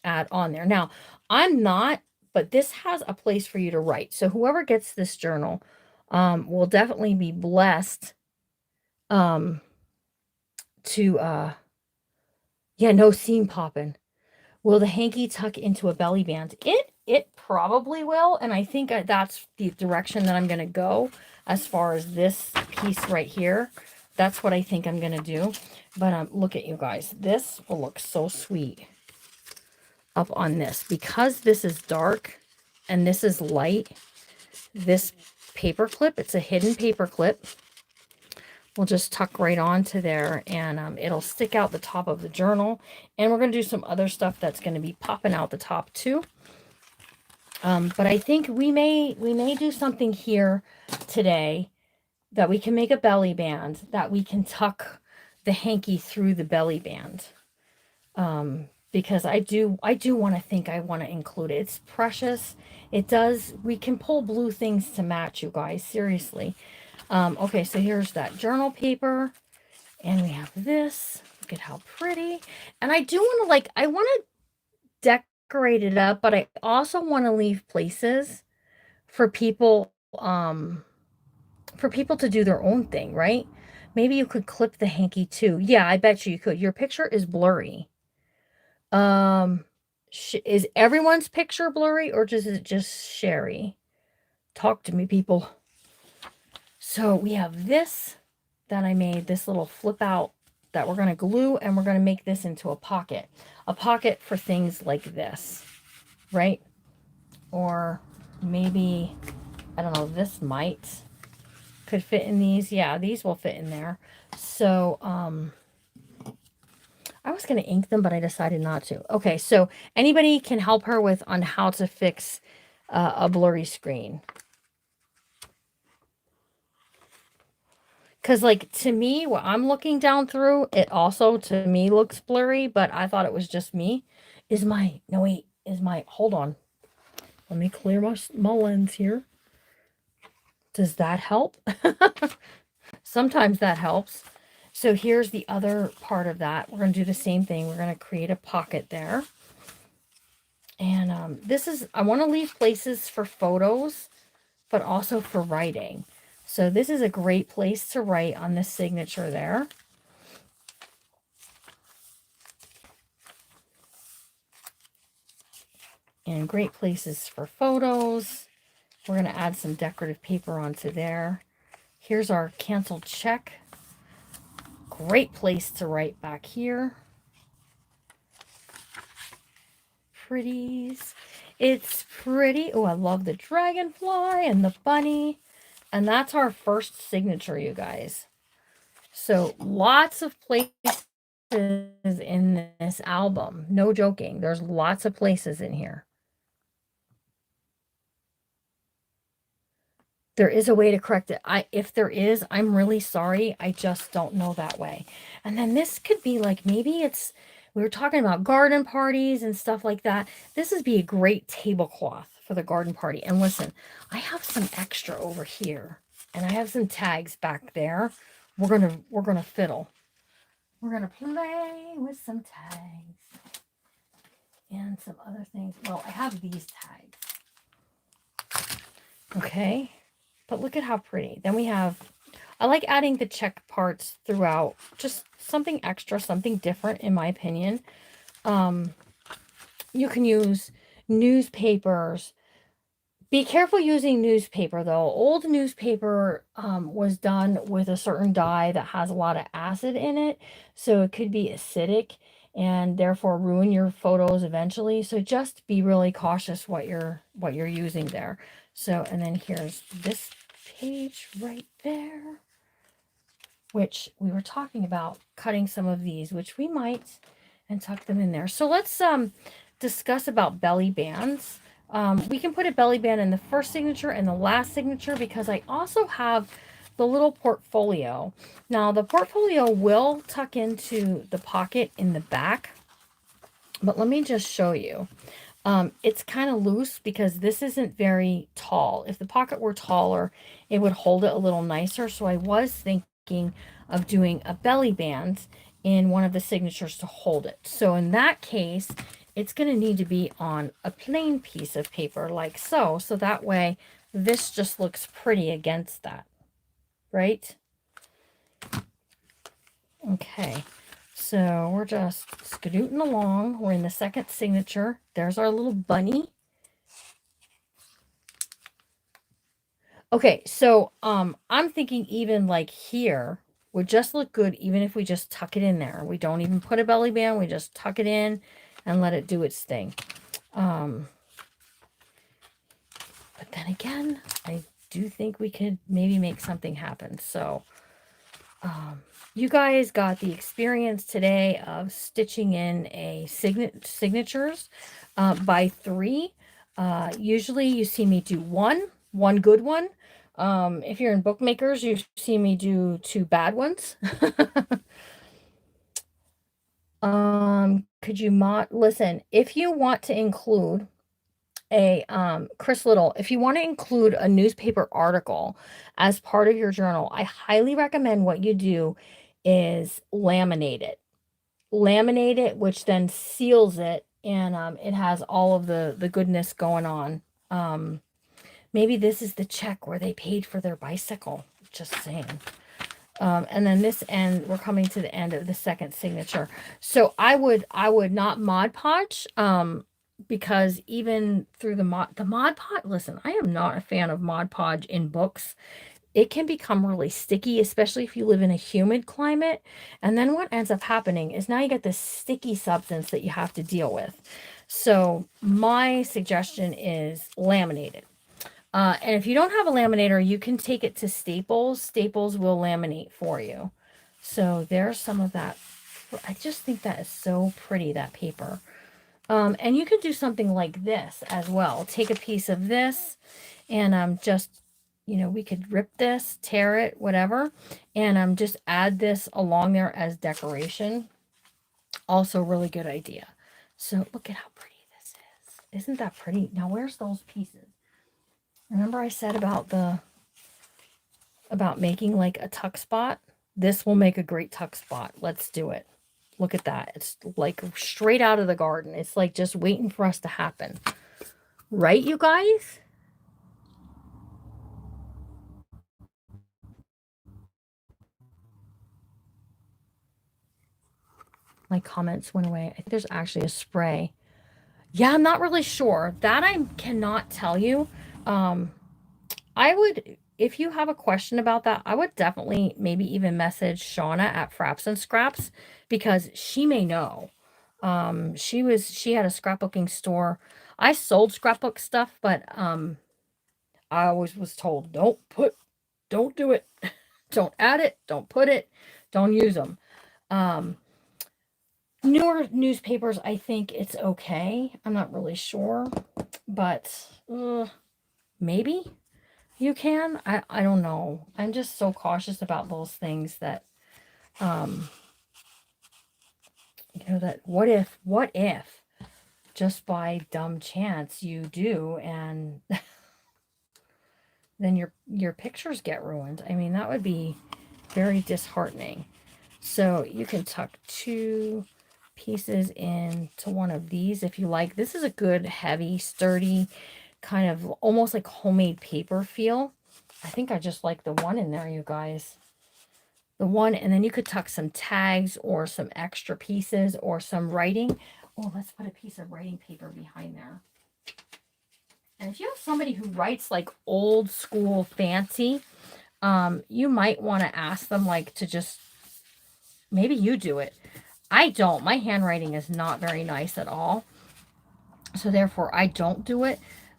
add on there. Now, I'm not, but this has a place for you to write. So whoever gets this journal will definitely be blessed um, to, yeah, no seam popping. Will the hanky tuck into a belly band? It probably will, and I think that's the direction that I'm going to go as far as this piece right here. That's what I think I'm going to do. But look at you guys. This will look so sweet up on this. Because this is dark and this is light, this paper clip, it's a hidden paper clip, will just tuck right onto there, and it'll stick out the top of the journal. And we're going to do some other stuff that's going to be popping out the top too. But I think we may do something here today that we can make a belly band, that we can tuck the hanky through the belly band. Because I do want to think I want to include it. It's precious. It does. We can pull blue things to match, you guys. Seriously. Okay, so here's that journal paper. And we have this. Look at how pretty. And I do want to, like, I want to decorate it up, but I also want to leave places for people to do their own thing, right? Maybe you could clip the hanky too. Yeah, I bet you could. Your picture is blurry. Is everyone's picture blurry, or is it just Sherry? Talk to me, people. So we have this that I made, this little flip out that we're going to glue, and we're going to make this into a pocket for things like this, right? Or maybe, I don't know, this could fit in these. Yeah, these will fit in there. So I was going to ink them, but I decided not to. Okay, so anybody can help her on how to fix a blurry screen. Because, like, to me, what I'm looking down through, it also, to me, looks blurry, but I thought it was just me. Hold on. Let me clear my lens here. Does that help? Sometimes that helps. So here's the other part of that. We're going to do the same thing. We're going to create a pocket there. And I want to leave places for photos, but also for writing. So this is a great place to write on this signature there. And great places for photos. We're going to add some decorative paper onto there. Here's our canceled check. Great place to write back here. Pretties. It's pretty. Oh, I love the dragonfly and the bunny. And that's our first signature, you guys. So lots of places in this album. No joking. There's lots of places in here. There is a way to correct it. If there is, I'm really sorry. I just don't know that way. And then this could be like, maybe we were talking about garden parties and stuff like that. This would be a great tablecloth for the garden party. And listen, I have some extra over here, and I have some tags back there. We're gonna fiddle. We're gonna play with some tags and some other things. Well, I have these tags. Okay. But look at how pretty. Then we have, I like adding the check parts throughout. Just something extra, something different, in my opinion. You can use newspapers. Be careful using newspaper, though. Old newspaper was done with a certain dye that has a lot of acid in it. So it could be acidic and therefore ruin your photos eventually. So just be really cautious what you're using there. So, and then here's this page right there, which we were talking about cutting some of these, which we might, and tuck them in there. So let's discuss about belly bands. We can put a belly band in the first signature and the last signature, because I also have the little portfolio. Now the portfolio will tuck into the pocket in the back, but let me just show you. It's kind of loose because this isn't very tall. If the pocket were taller, it would hold it a little nicer. So I was thinking of doing a belly band in one of the signatures to hold it. So in that case, it's going to need to be on a plain piece of paper like so. So that way this just looks pretty against that, right? Okay. So we're just scooting along. We're in the second signature. There's our little bunny. Okay, so I'm thinking even like here would just look good even if we just tuck it in there. We don't even put a belly band, we just tuck it in and let it do its thing. But then again, I do think we could maybe make something happen. So you guys got the experience today of stitching in a signatures by 3. Usually you see me do one good one. If you're in bookmakers, you see me do 2 bad ones. Could you listen, if you want to include a Chris Little, if you want to include a newspaper article as part of your journal, I highly recommend what you do is laminate it. Laminate it, which then seals it, and it has all of the goodness going on. Maybe this is the check where they paid for their bicycle. Just saying. And then this end, we're coming to the end of the second signature. So I would not Mod Podge, because even through the Mod Podge, listen, I am not a fan of Mod Podge in books. It can become really sticky, especially if you live in a humid climate. And then what ends up happening is now you get this sticky substance that you have to deal with. So my suggestion is laminate it. And if you don't have a laminator, you can take it to Staples. Staples will laminate for you. So there's some of that. I just think that is so pretty, that paper. And you could do something like this as well. Take a piece of this and just, we could rip this, tear it, whatever, and just add this along there as decoration. Also really good idea. So look at how pretty this is. Isn't that pretty? Now where's those pieces? Remember I said about making like a tuck spot? This will make a great tuck spot. Let's do it. Look at that. It's like straight out of the garden. It's like just waiting for us to happen. Right, you guys? My comments went away. I think there's actually a spray. Yeah, I'm not really sure. That I cannot tell you. I would, if you have a question about that, I would definitely maybe even message Shauna at Fraps and Scraps because she may know. She had a scrapbooking store. I sold scrapbook stuff, but I always was told don't do it, don't add it, don't put it, don't use them. Newer newspapers, I think it's okay. I'm not really sure, but maybe you can. I don't know. I'm just so cautious about those things that, that what if, just by dumb chance you do, and then your pictures get ruined. I mean, that would be very disheartening. So you can tuck 2 pieces into one of these if you like. This is a good, heavy, sturdy, kind of almost like homemade paper feel. I think I just like the one in there, you guys. The one, and then you could tuck some tags or some extra pieces or some writing. Oh, let's put a piece of writing paper behind there. And if you have somebody who writes like old school fancy, you might want to ask them like to just, maybe you do it. I don't. My handwriting is not very nice at all. So therefore I don't do it.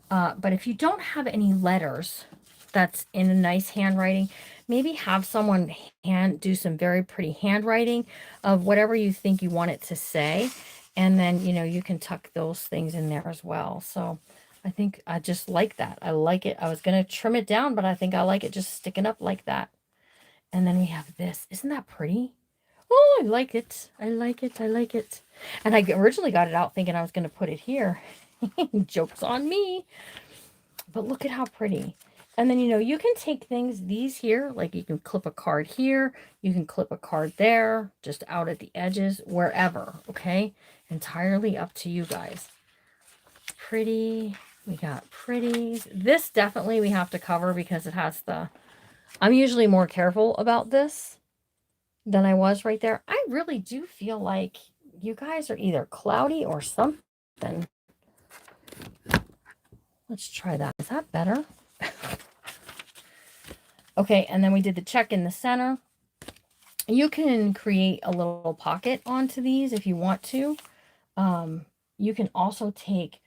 But if you don't have any letters that's in a nice handwriting, maybe have someone do some very pretty handwriting of whatever you think you want it to say. And then, you can tuck those things in there as well. So I think I just like that. I like it. I was going to trim it down, but I think I like it just sticking up like that. And then we have this. Isn't that pretty? Oh, I like it. I like it. I like it. And I originally got it out thinking I was going to put it here. Joke's on me. But look at how pretty. And then, you know, you can take things, these here, like you can clip a card here. You can clip a card there, just out at the edges, wherever, okay? Entirely up to you guys. Pretty. We got pretties. This definitely we have to cover because it has the... I'm usually more careful about this than I was right there. I really do feel like you guys are either cloudy or something. Let's try that. Is that better? Okay, and then we did the check in the center. You can create a little pocket onto these if you want to. You can also take...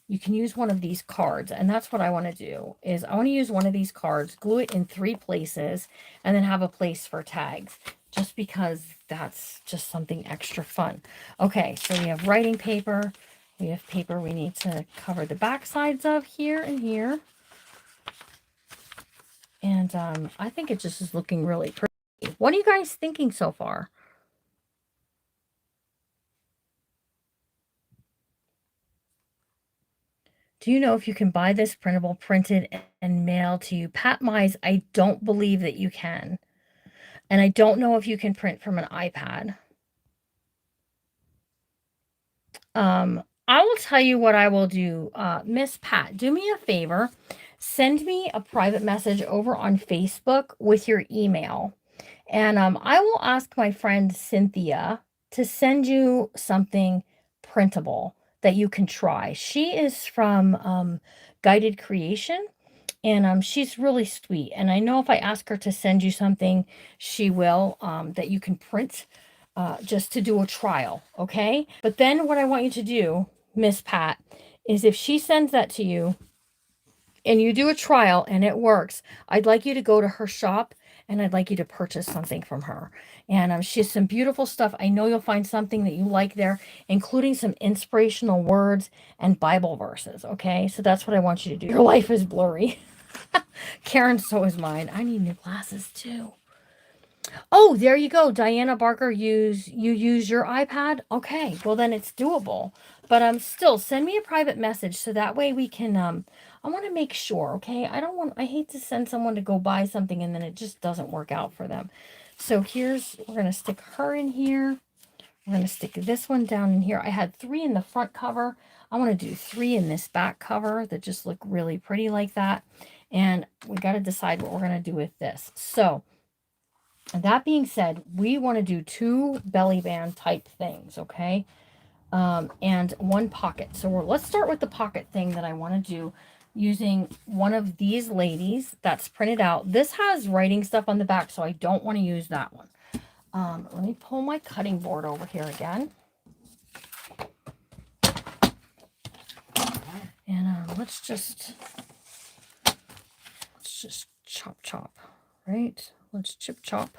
You can use one of these cards, and that's what I want to do, is I want to use one of these cards, glue it in 3 places, and then have a place for tags, just because that's just something extra fun. Okay, so we have writing paper. We have paper we need to cover the back sides of here and here. And I think it just is looking really pretty. What are you guys thinking so far? Do you know if you can buy this printable, printed, and mail to you? Pat Mize, I don't believe that you can. And I don't know if you can print from an iPad. I will tell you what I will do. Miss Pat, do me a favor. Send me a private message over on Facebook with your email. And I will ask my friend Cynthia to send you something printable that you can try. She is from Guided Creation, and she's really sweet. And I know if I ask her to send you something, she will, that you can print just to do a trial, okay? But then what I want you to do, Miss Pat, is if she sends that to you and you do a trial and it works, I'd like you to go to her shop and I'd like you to purchase something from her. And she has some beautiful stuff. I know you'll find something that you like there, including some inspirational words and Bible verses, okay? So that's what I want you to do. Your life is blurry. Karen, so is mine. I need new glasses too. Oh, there you go. Diana Barker, you use your iPad? Okay, well then it's doable. But still send me a private message so that way we can I want to make sure, okay? I hate to send someone to go buy something and then it just doesn't work out for them. So we're going to stick her in here. We're going to stick this one down in here. I had 3 in the front cover. I want to do 3 in this back cover that just look really pretty like that. And we got to decide what we're going to do with this. So that being said, we want to do 2 belly band type things, okay? And 1 pocket. So let's start with the pocket thing that I want to do using one of these ladies that's printed out. This has writing stuff on the back, so I don't want to use that one. Let me pull my cutting board over here again. And let's just chop, right? Let's chop.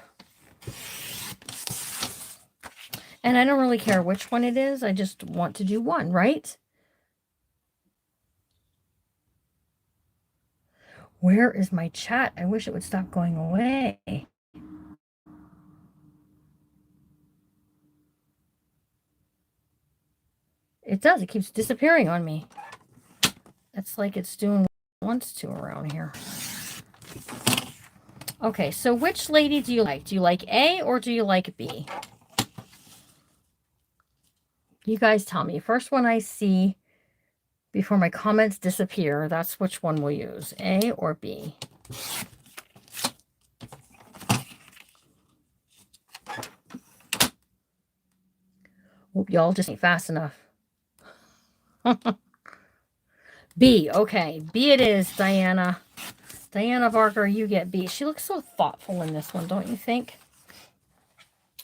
And I don't really care which one it is. I just want to do one, right? Where is my chat? I wish it would stop going away. It does. It keeps disappearing on me. It's like it's doing what it wants to around here. Okay, so which lady do you like? Do you like A or do you like B? You guys tell me. First one I see before my comments disappear, that's which one we'll use, A or B. Hope y'all just ain't fast enough. B, okay. B it is, Diana. Diana Barker, you get B. She looks so thoughtful in this one, don't you think?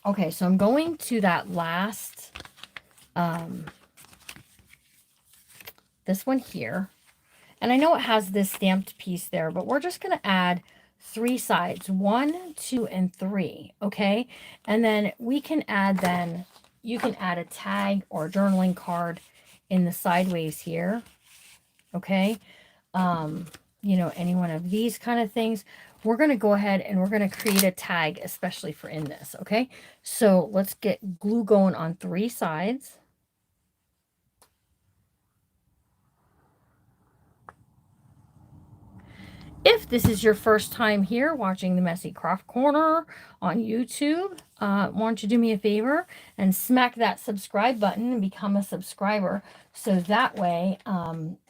Okay, so I'm going to that last, this one here. And I know it has this stamped piece there, but we're just going to add 3 sides, 1, 2, and 3, okay? And then we can add you can add a tag or a journaling card in the sideways here, okay? you know, any one of these kind of things, we're going to go ahead and we're going to create a tag especially for in this, okay? So let's get glue going on 3 sides. If this is your first time here watching the Messy Craft Corner on YouTube, why don't you do me a favor and smack that subscribe button and become a subscriber, so that way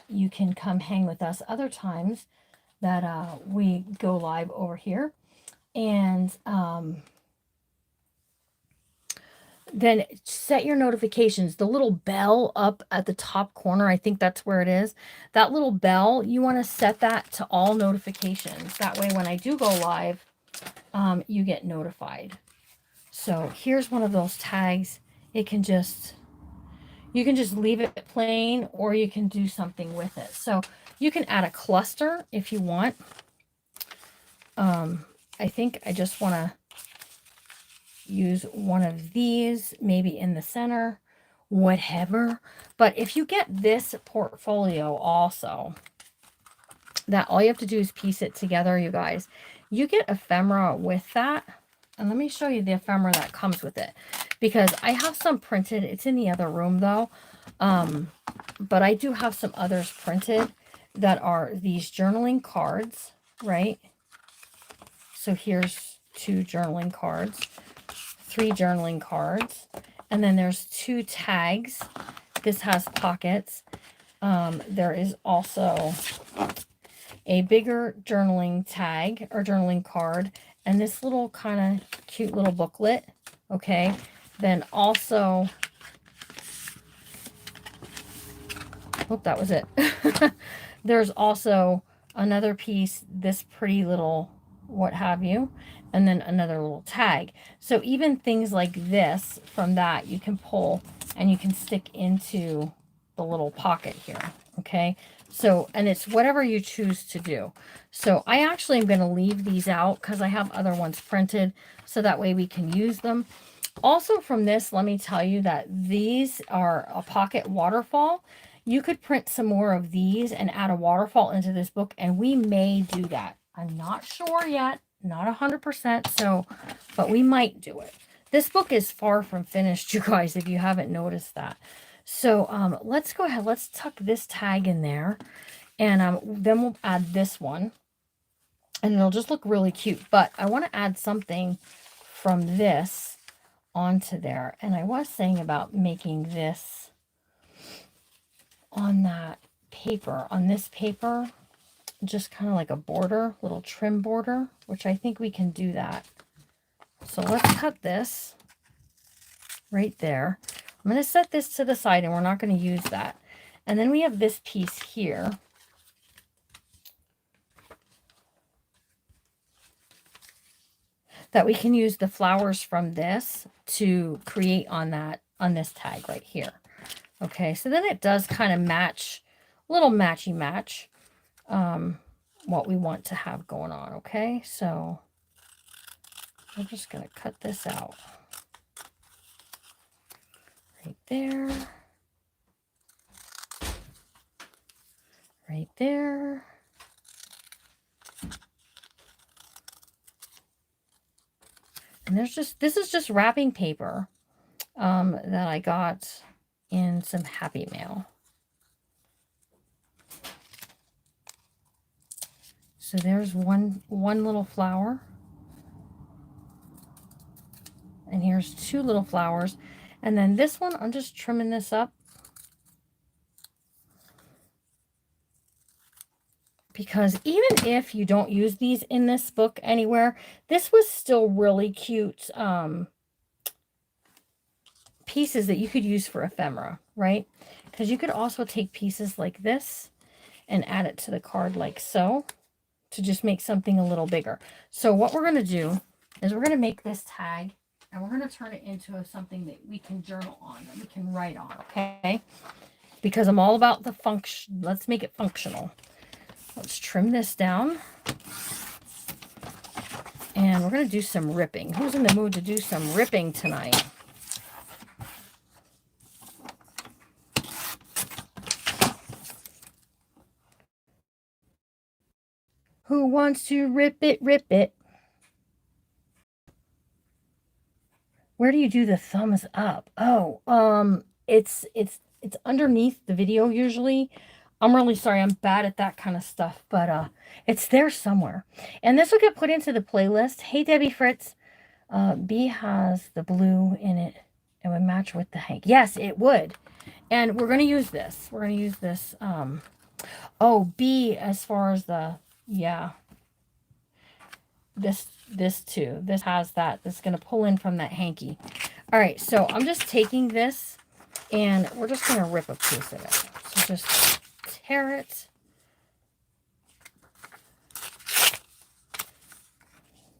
you can come hang with us other times that we go live over here. And then set your notifications. The little bell up at the top corner, I think that's where it is. That little bell, you want to set that to all notifications. That way when I do go live, you get notified. So here's one of those tags. It can just, you can just leave it plain, or you can do something with it. So you can add a cluster if you want. I think I just want to use one of these, maybe in the center, whatever. But if you get this portfolio also, that all you have to do is piece it together, you guys. You get ephemera with that. And let me show you the ephemera that comes with it, because I have some printed. It's in the other room though. But I do have some others printed that are these journaling cards, right? So here's 2 journaling cards, 3 journaling cards, and then there's 2 tags. This has pockets. There is also a bigger journaling tag or journaling card, and this little kind of cute little booklet. Okay, then also, oh, that was it. There's also another piece, this pretty little what have you, and then another little tag. So even things like this from that you can pull and you can stick into the little pocket here. Okay, so, and it's whatever you choose to do. So I actually am going to leave these out because I have other ones printed, so that way we can use them. Also from this, let me tell you that these are a pocket waterfall. You could print some more of these and add a waterfall into this book, and we may do that. I'm not sure yet, not 100%, so, but we might do it. This book is far from finished, you guys, if you haven't noticed that. So let's go ahead, let's tuck this tag in there, and then we'll add this one, and it'll just look really cute. But I want to add something from this onto there, and I was saying about making this on that paper, on this paper, just kind of like a border, little trim border, which I think we can do that. So let's cut this right there. I'm going to set this to the side, and we're not going to use that. And then we have this piece here. That we can use the flowers from this to create on that, on this tag right here. Okay, so then it does kind of match, a little matchy match, what we want to have going on. Okay, so I'm just going to cut this out right there, right there. And there's just, this is just wrapping paper that I got in some Happy Mail. So there's one little flower. And here's 2 little flowers. And then this one, I'm just trimming this up, because even if you don't use these in this book anywhere, this was still really cute pieces that you could use for ephemera, right? Because you could also take pieces like this and add it to the card like so, to just make something a little bigger. So what we're going to do is we're going to make this tag, and we're going to turn it into something that we can journal on, that we can write on, okay? Because I'm all about the function. Let's make it functional. Let's trim this down. And we're going to do some ripping. Who's in the mood to do some ripping tonight? Who wants to rip it, rip it? Where do you do the thumbs up? Oh, it's underneath the video usually. I'm really sorry, I'm bad at that kind of stuff, but it's there somewhere. And this will get put into the playlist. Hey Debbie Fritz, B has the blue in it. It would match with the Hank. Yes, it would. And we're gonna use this. We're gonna use this. Oh, B as far as the, yeah. This too. This has that. That's gonna pull in from that hanky. All right, so I'm just taking this and we're just gonna rip a piece of it. So just tear it.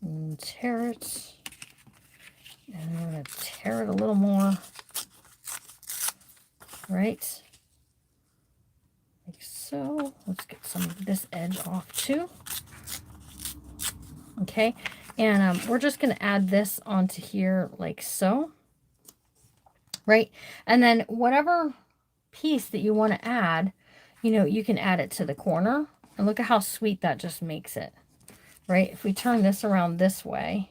And tear it. And we're gonna tear it a little more. Right? Like so. Let's get some of this edge off too. Okay, and we're just going to add this onto here like so, right? And then whatever piece that you want to add, you know, you can add it to the corner. And look at how sweet that just makes it, right? If we turn this around this way,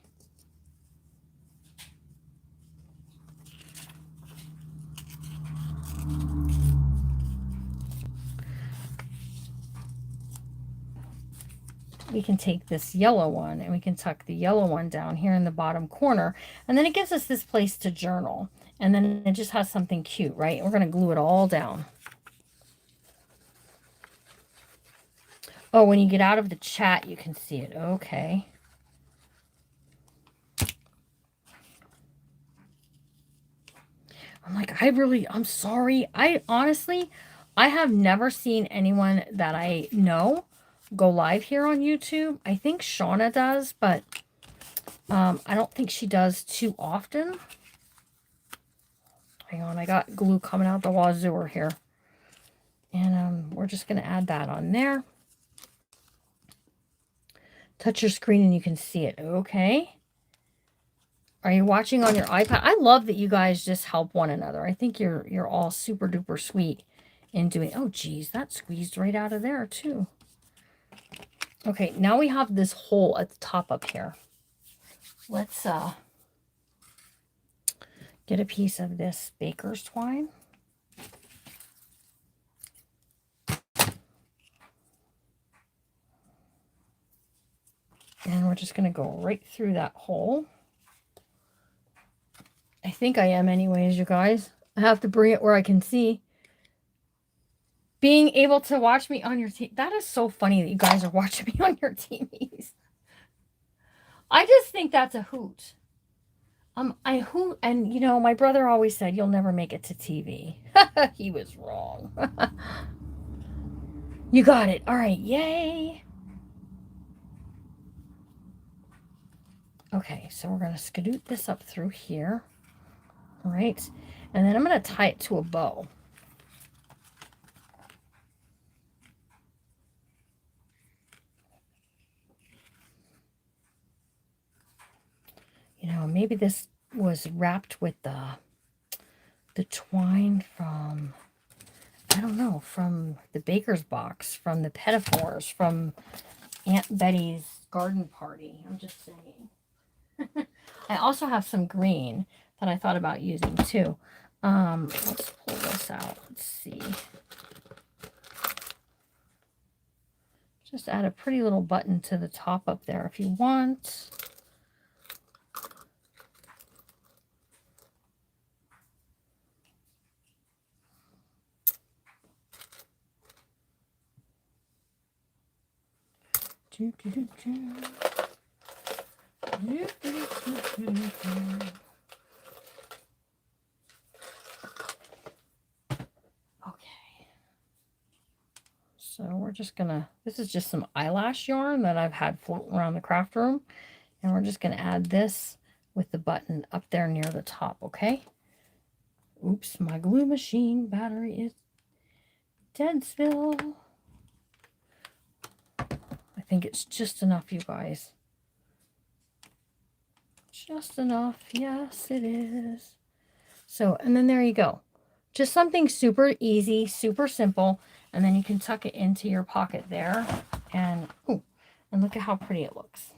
we can take this yellow one and we can tuck the yellow one down here in the bottom corner. And then it gives us this place to journal. And then it just has something cute, right? We're going to glue it all down. Oh, when you get out of the chat, you can see it. Okay. I'm like, I'm sorry. I honestly, I have never seen anyone that I know go live here on YouTube. I think Shauna does, but I don't think she does too often. Hang on, I got glue coming out the wazoo here. And we're just going to add that on there. Touch your screen and you can see it. Okay. Are you watching on your iPad? I love that you guys just help one another. I think you're all super duper sweet in doing. Oh, geez, that squeezed right out of there too. Okay, now we have this hole at the top up here. Let's get a piece of this baker's twine. And we're just going to go right through that hole. I think I am anyways, you guys. I have to bring it where I can see. Being able to watch me on your TV. That is so funny that you guys are watching me on your TVs. I just think that's a hoot. I hoot, and you know, my brother always said, you'll never make it to TV. He was wrong. You got it. All right, yay. Okay, so we're going to skedoot this up through here. All right, and then I'm going to tie it to a bow. You know, maybe this was wrapped with the twine from, I don't know, from the baker's box, from the Pettifours, from Aunt Betty's garden party. I'm just saying. I also have some green that I thought about using too. Let's pull this out. Let's see. Just add a pretty little button to the top up there if you want. So we're just gonna, this is just some eyelash yarn that I've had floating around the craft room. And we're just gonna add this with the button up there near the top, okay? Oops, my glue machine battery is dead still. I think it's just enough, you guys. Just enough. Yes, it is. So, and then there you go. Just something super easy, super simple. And then you can tuck it into your pocket there. And, ooh, And look at how pretty it looks.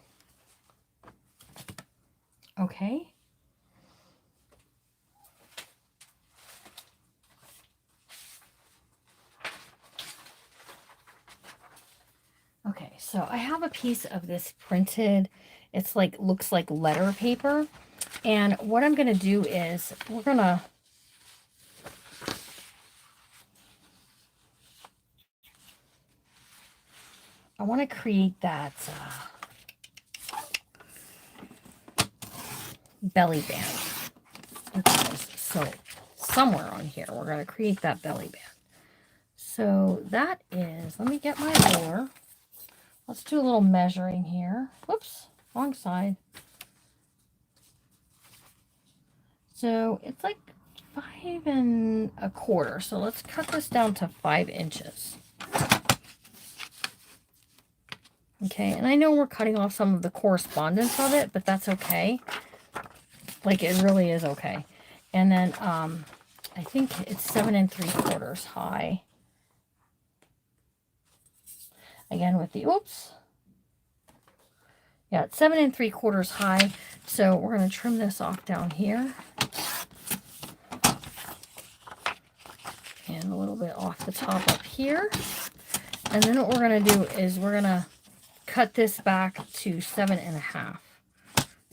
Okay. Okay, so I have a piece of this printed, it's like, looks like letter paper. And what I'm going to do is I want to create that belly band. Okay, so somewhere on here, we're going to create that belly band. So that is, let me get my ruler. Let's do a little measuring here. Whoops, wrong side. So it's like 5 1/4. So let's cut this down to 5 inches. Okay, and I know we're cutting off some of the correspondence of it, but that's okay. Like, it really is okay. And then I think it's 7 3/4 high. Again with the, oops. Yeah, it's 7 3/4 high. So we're going to trim this off down here. And a little bit off the top up here. And then what we're going to do is we're going to cut this back to 7 1/2.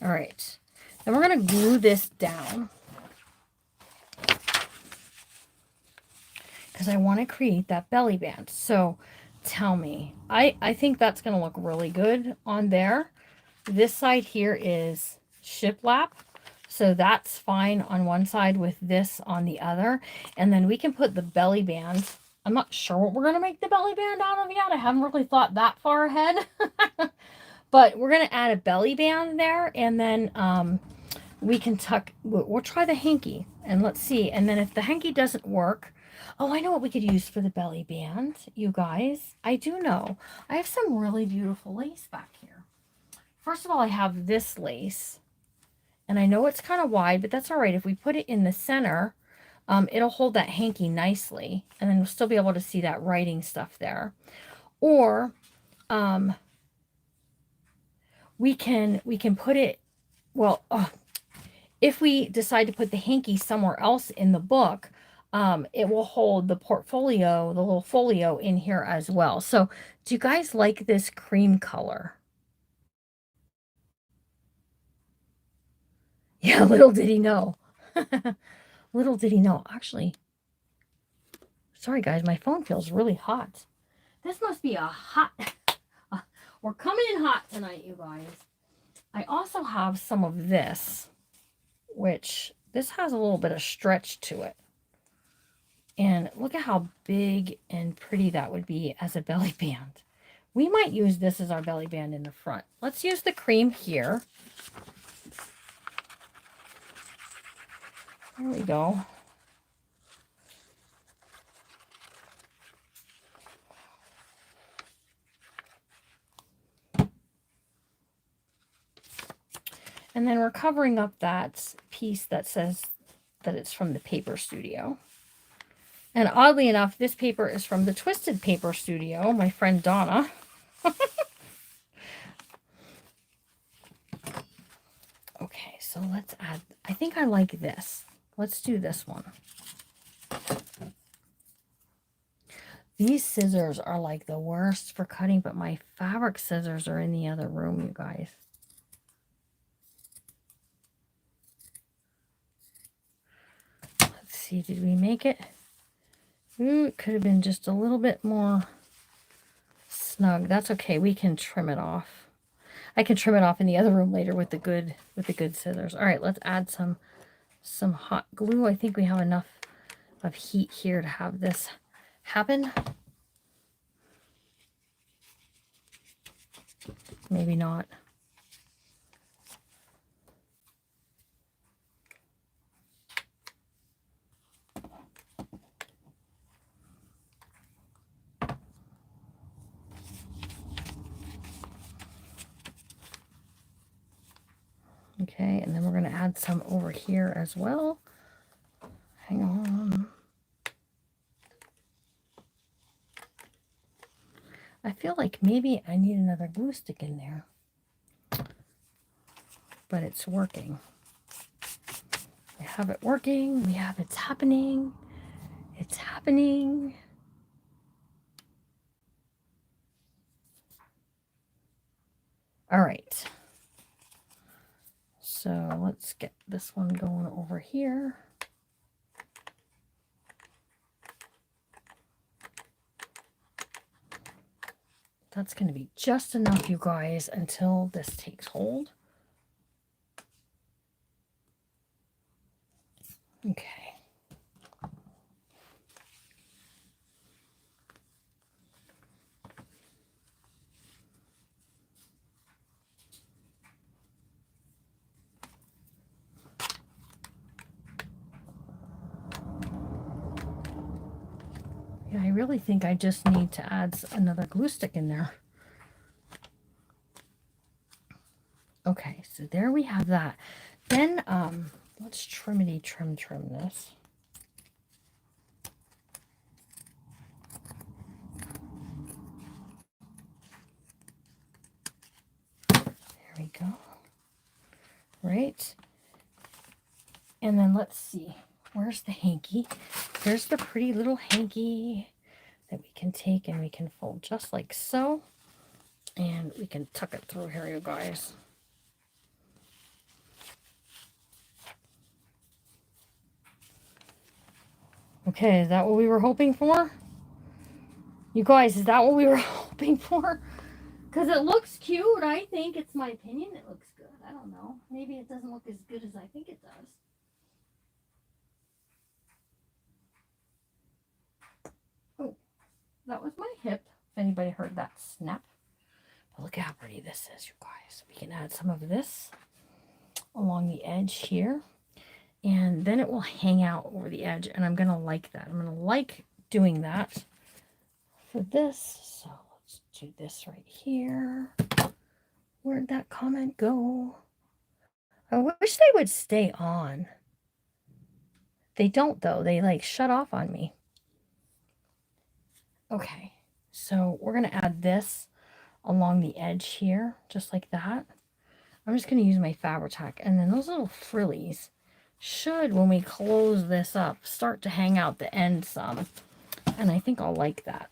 All right. Then we're going to glue this down, because I want to create that belly band. So tell me, I think that's going to look really good on there. This side here is shiplap, so that's fine on one side with this on the other. And then we can put the belly band. I'm not sure what we're going to make the belly band out of yet. I haven't really thought that far ahead. But we're going to add a belly band there, and then we can tuck, we'll try the hanky, and let's see. And then if the hanky doesn't work, oh, I know what we could use for the belly band, you guys. I do know. I have some really beautiful lace back here. First of all, I have this lace, and I know it's kind of wide, but that's all right. If we put it in the center, it'll hold that hanky nicely, and then we'll still be able to see that writing stuff there. Or we can put it, well, if we decide to put the hanky somewhere else in the book, it will hold the portfolio, the little folio in here as well. So do you guys like this cream color? Yeah, little did he know. Little did he know. Actually, sorry guys, my phone feels really hot. This must be a hot, we're coming in hot tonight, you guys. I also have some of this, which this has a little bit of stretch to it. And look at how big and pretty that would be as a belly band. We might use this as our belly band in the front. Let's use the cream here. There we go. And then we're covering up that piece that says that it's from the paper studio. And oddly enough, this paper is from the Twisted Paper Studio, my friend Donna. Okay, so let's add, I think I like this. Let's do this one. These scissors are like the worst for cutting, but my fabric scissors are in the other room, you guys. Let's see, did we make it? Ooh, it could have been just a little bit more snug. That's okay. We can trim it off. I can trim it off in the other room later with the good scissors. All right, let's add some hot glue. I think we have enough of heat here to have this happen. Maybe not. Okay, and then we're going to add some over here as well. Hang on. I feel like maybe I need another glue stick in there. But it's working. We have it working. We have it's happening. It's happening. All right. So let's get this one going over here. That's going to be just enough, you guys, until this takes hold. Okay. Yeah, I really think I just need to add another glue stick in there. Okay, so there we have that. Then let's trim this. There we go. Right. And then let's see. Where's the hanky? Here's the pretty little hanky that we can take and we can fold just like so. And we can tuck it through here, you guys. Okay, is that what we were hoping for? You guys, is that what we were hoping for? Because it looks cute. I think it's my opinion. It looks good. I don't know. Maybe it doesn't look as good as I think it does. Oh, that was my hip. If anybody heard that snap. But look how pretty this is, you guys. We can add some of this along the edge here. And then it will hang out over the edge. And I'm going to like that. I'm going to like doing that for this. So let's do this right here. Where'd that comment go? I wish they would stay on. They don't, though. They like shut off on me. Okay, so we're going to add this along the edge here, just like that. I'm just going to use my Fabri-Tac. And then those little frillies should, when we close this up, start to hang out the end some. And I think I'll like that.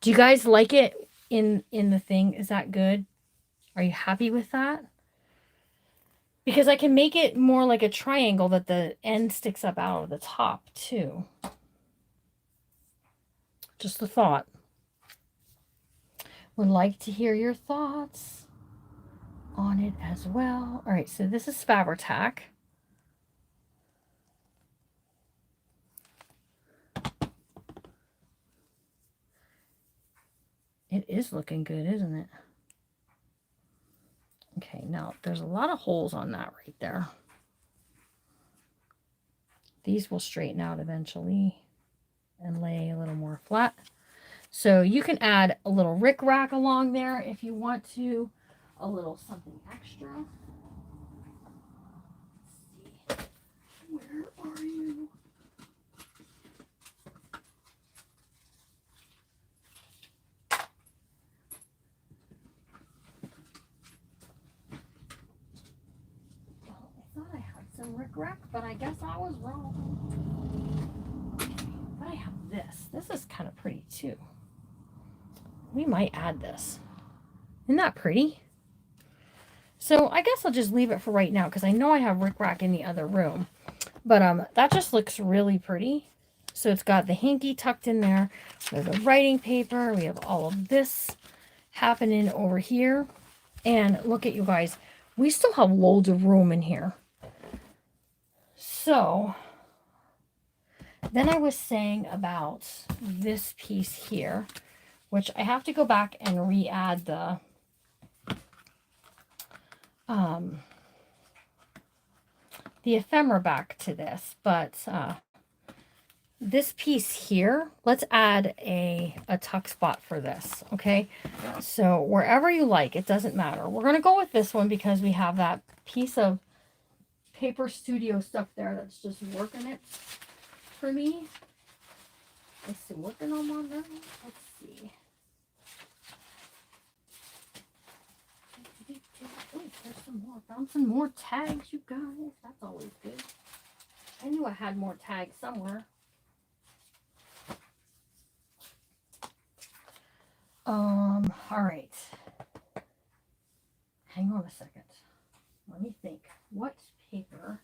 Do you guys like it in the thing? Is that good? Are you happy with that? Because I can make it more like a triangle that the end sticks up out of the top too. Just a thought. Would like to hear your thoughts on it as well. All right, so this is Fabri-Tac. It is looking good, isn't it? Okay, now there's a lot of holes on that right there. These will straighten out eventually and lay a little more flat. So you can add a little rickrack along there if you want to, a little something extra. Let's see. Where are you? Well, I thought I had some rickrack, but I guess I was wrong. But I have this. This is kind of pretty too. We might add this. Isn't that pretty? So I guess I'll just leave it for right now because I know I have rickrack in the other room. But that just looks really pretty. So it's got the hanky tucked in there. There's the writing paper. We have all of this happening over here. And look at you guys. We still have loads of room in here. So then I was saying about this piece here, which I have to go back and re-add the ephemera back to this, but this piece here, let's add a tuck spot for this, okay? So wherever you like, it doesn't matter. We're going to go with this one because we have that piece of Paper Studio stuff there that's just working it for me. Is it working on that? Let's see. Oh, I found some more tags, you guys. That's always good. I knew I had more tags somewhere. All right. Hang on a second. Let me think. What paper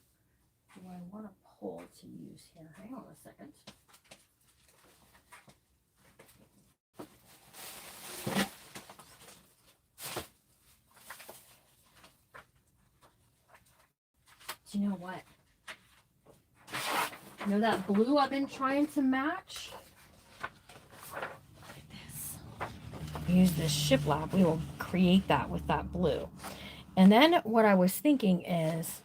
do I want to pull to use here? Hang on a second. Do you know what? You know that blue I've been trying to match? Look at this. Use this shiplap. We will create that with that blue. And then what I was thinking is,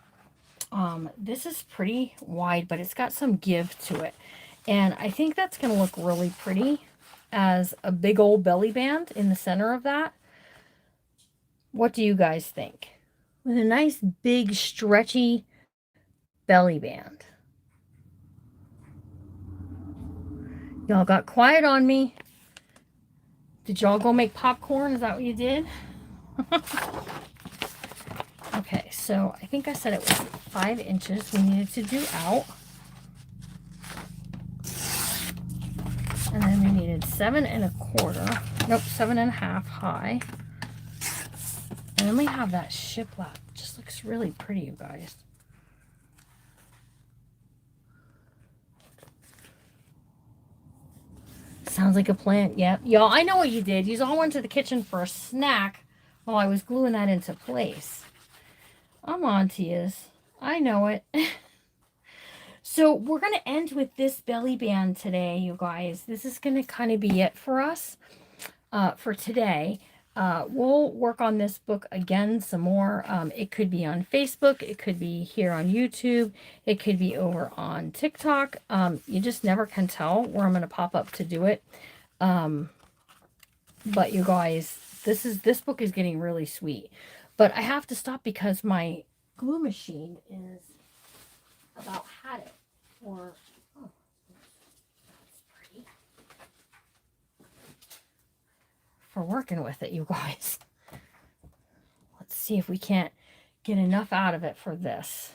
this is pretty wide, but it's got some give to it. And I think that's going to look really pretty as a big old belly band in the center of that. What do you guys think? With a nice big stretchy belly band. Y'all got quiet on me. Did y'all go make popcorn? Is that what you did? Okay, so I think I said it was 5 inches we needed to do out. And then we needed 7 1/4. Nope, 7 1/2 high. And then we have that shiplap. It just looks really pretty, you guys. Sounds like a plan. Yep. Y'all, I know what you did. You all went to the kitchen for a snack while I was gluing that into place. I'm on to yous. I know it. So we're going to end with this belly band today, you guys. This is going to kind of be it for us for today. We'll work on this book again some more. It could be on Facebook. It could be here on YouTube. It could be over on TikTok. You just never can tell where I'm going to pop up to do it. But you guys, this book is getting really sweet. But I have to stop because my glue machine is about had it. Or, oh, that's pretty. For working with it, you guys. Let's see if we can't get enough out of it for this.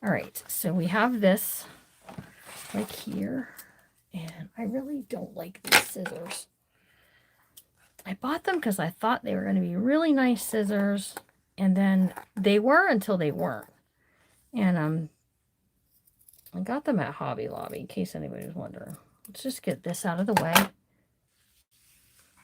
All right, so we have this like here, and I really don't like these scissors. I bought them because I thought they were going to be really nice scissors, and then they were until they weren't. And I got them at Hobby Lobby, in case anybody was wondering. Let's just get this out of the way.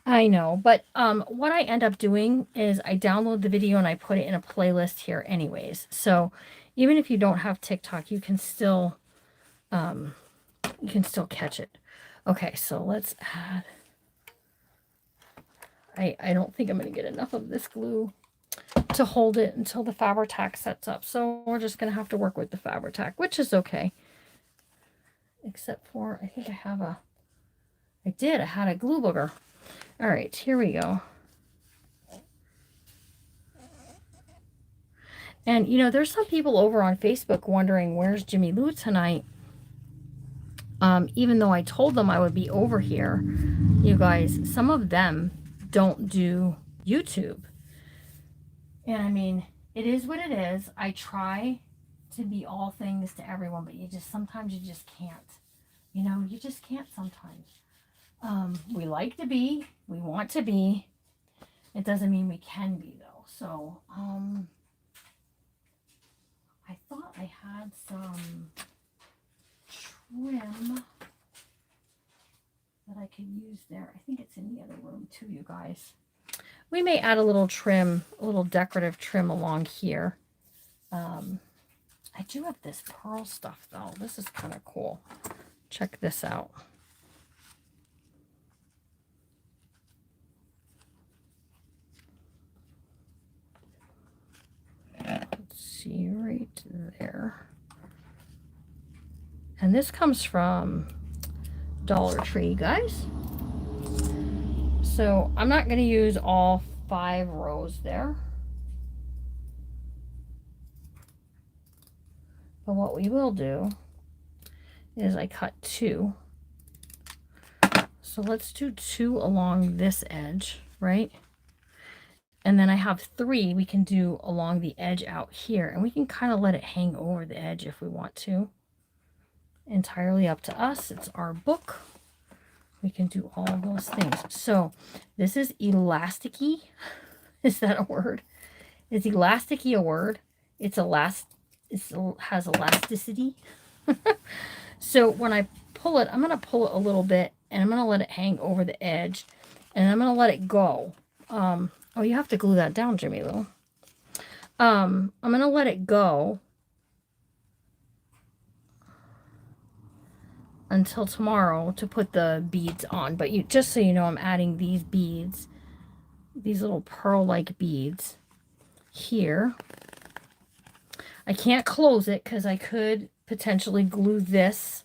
I know, but what I end up doing is I download the video and I put it in a playlist here anyways. So even if you don't have TikTok, you can still catch it. Okay, so let's add. I don't think I'm going to get enough of this glue to hold it until the Fabri-Tac sets up. So we're just going to have to work with the Fabri-Tac, which is okay. Except for, I think I have a, I had a glue booger. All right, here we go. And, you know, there's some people over on Facebook wondering, where's Jimmy Lou tonight? Even though I told them I would be over here, you guys, some of them don't do YouTube. And, I mean, it is what it is. I try to be all things to everyone, but sometimes you just can't. You know, you just can't sometimes. We like to be, we want to be. It doesn't mean we can be though. So, I thought I had some trim that I could use there. I think it's in the other room too, you guys. We may add a little trim, a little decorative trim along here. I do have this pearl stuff though. This is kind of cool. Check this out. Let's see right there. And this comes from Dollar Tree, guys. So I'm not going to use all 5 rows there. But what we will do is I cut 2. So let's do 2 along this edge, right? And then I have 3 we can do along the edge out here. And we can kind of let it hang over the edge if we want to. Entirely up to us. It's our book. We can do all of those things. So this is elasticy. Is that a word? Is elasticy a word? It has elasticity. So when I pull it, I'm going to pull it a little bit, and I'm going to let it hang over the edge, and I'm going to let it go. Oh, you have to glue that down, Jimmy Lou. I'm going to let it go until tomorrow to put the beads on. But you, just so you know, I'm adding these beads, these little pearl-like beads here. I can't close it because I could potentially glue this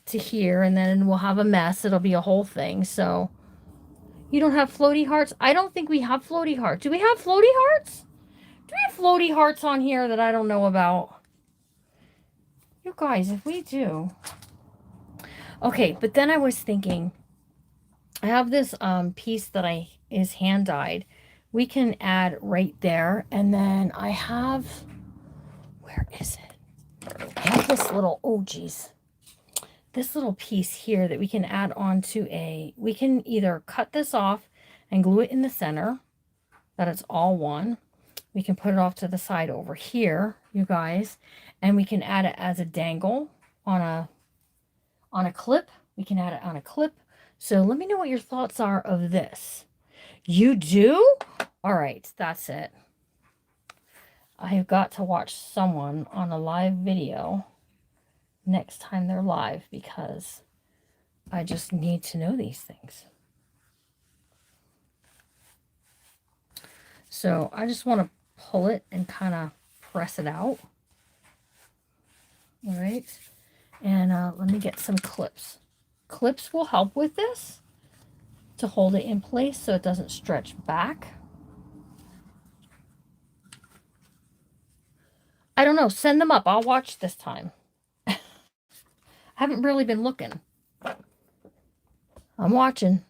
to here, and then we'll have a mess. It'll be a whole thing. So you don't have floaty hearts? I don't think we have floaty hearts. Do we have floaty hearts? Do we have floaty hearts on here that I don't know about? You guys, if we do. Okay, but then I was thinking, I have this piece that is hand dyed. We can add right there, and then I have, where is it? I have this little, oh geez, this little piece here that we can add onto we can either cut this off and glue it in the center, that it's all one. We can put it off to the side over here, you guys, and we can add it as a dangle on a clip. We can add it on a clip. So let me know what your thoughts are of this. You do? All right, that's it. I've got to watch someone on a live video next time they're live because I just need to know these things. So I just want to pull it and kind of press it out. All right. And let me get some clips. Clips will help with this to hold it in place so it doesn't stretch back. I don't know. Send them up. I'll watch this time. I haven't really been looking. I'm watching.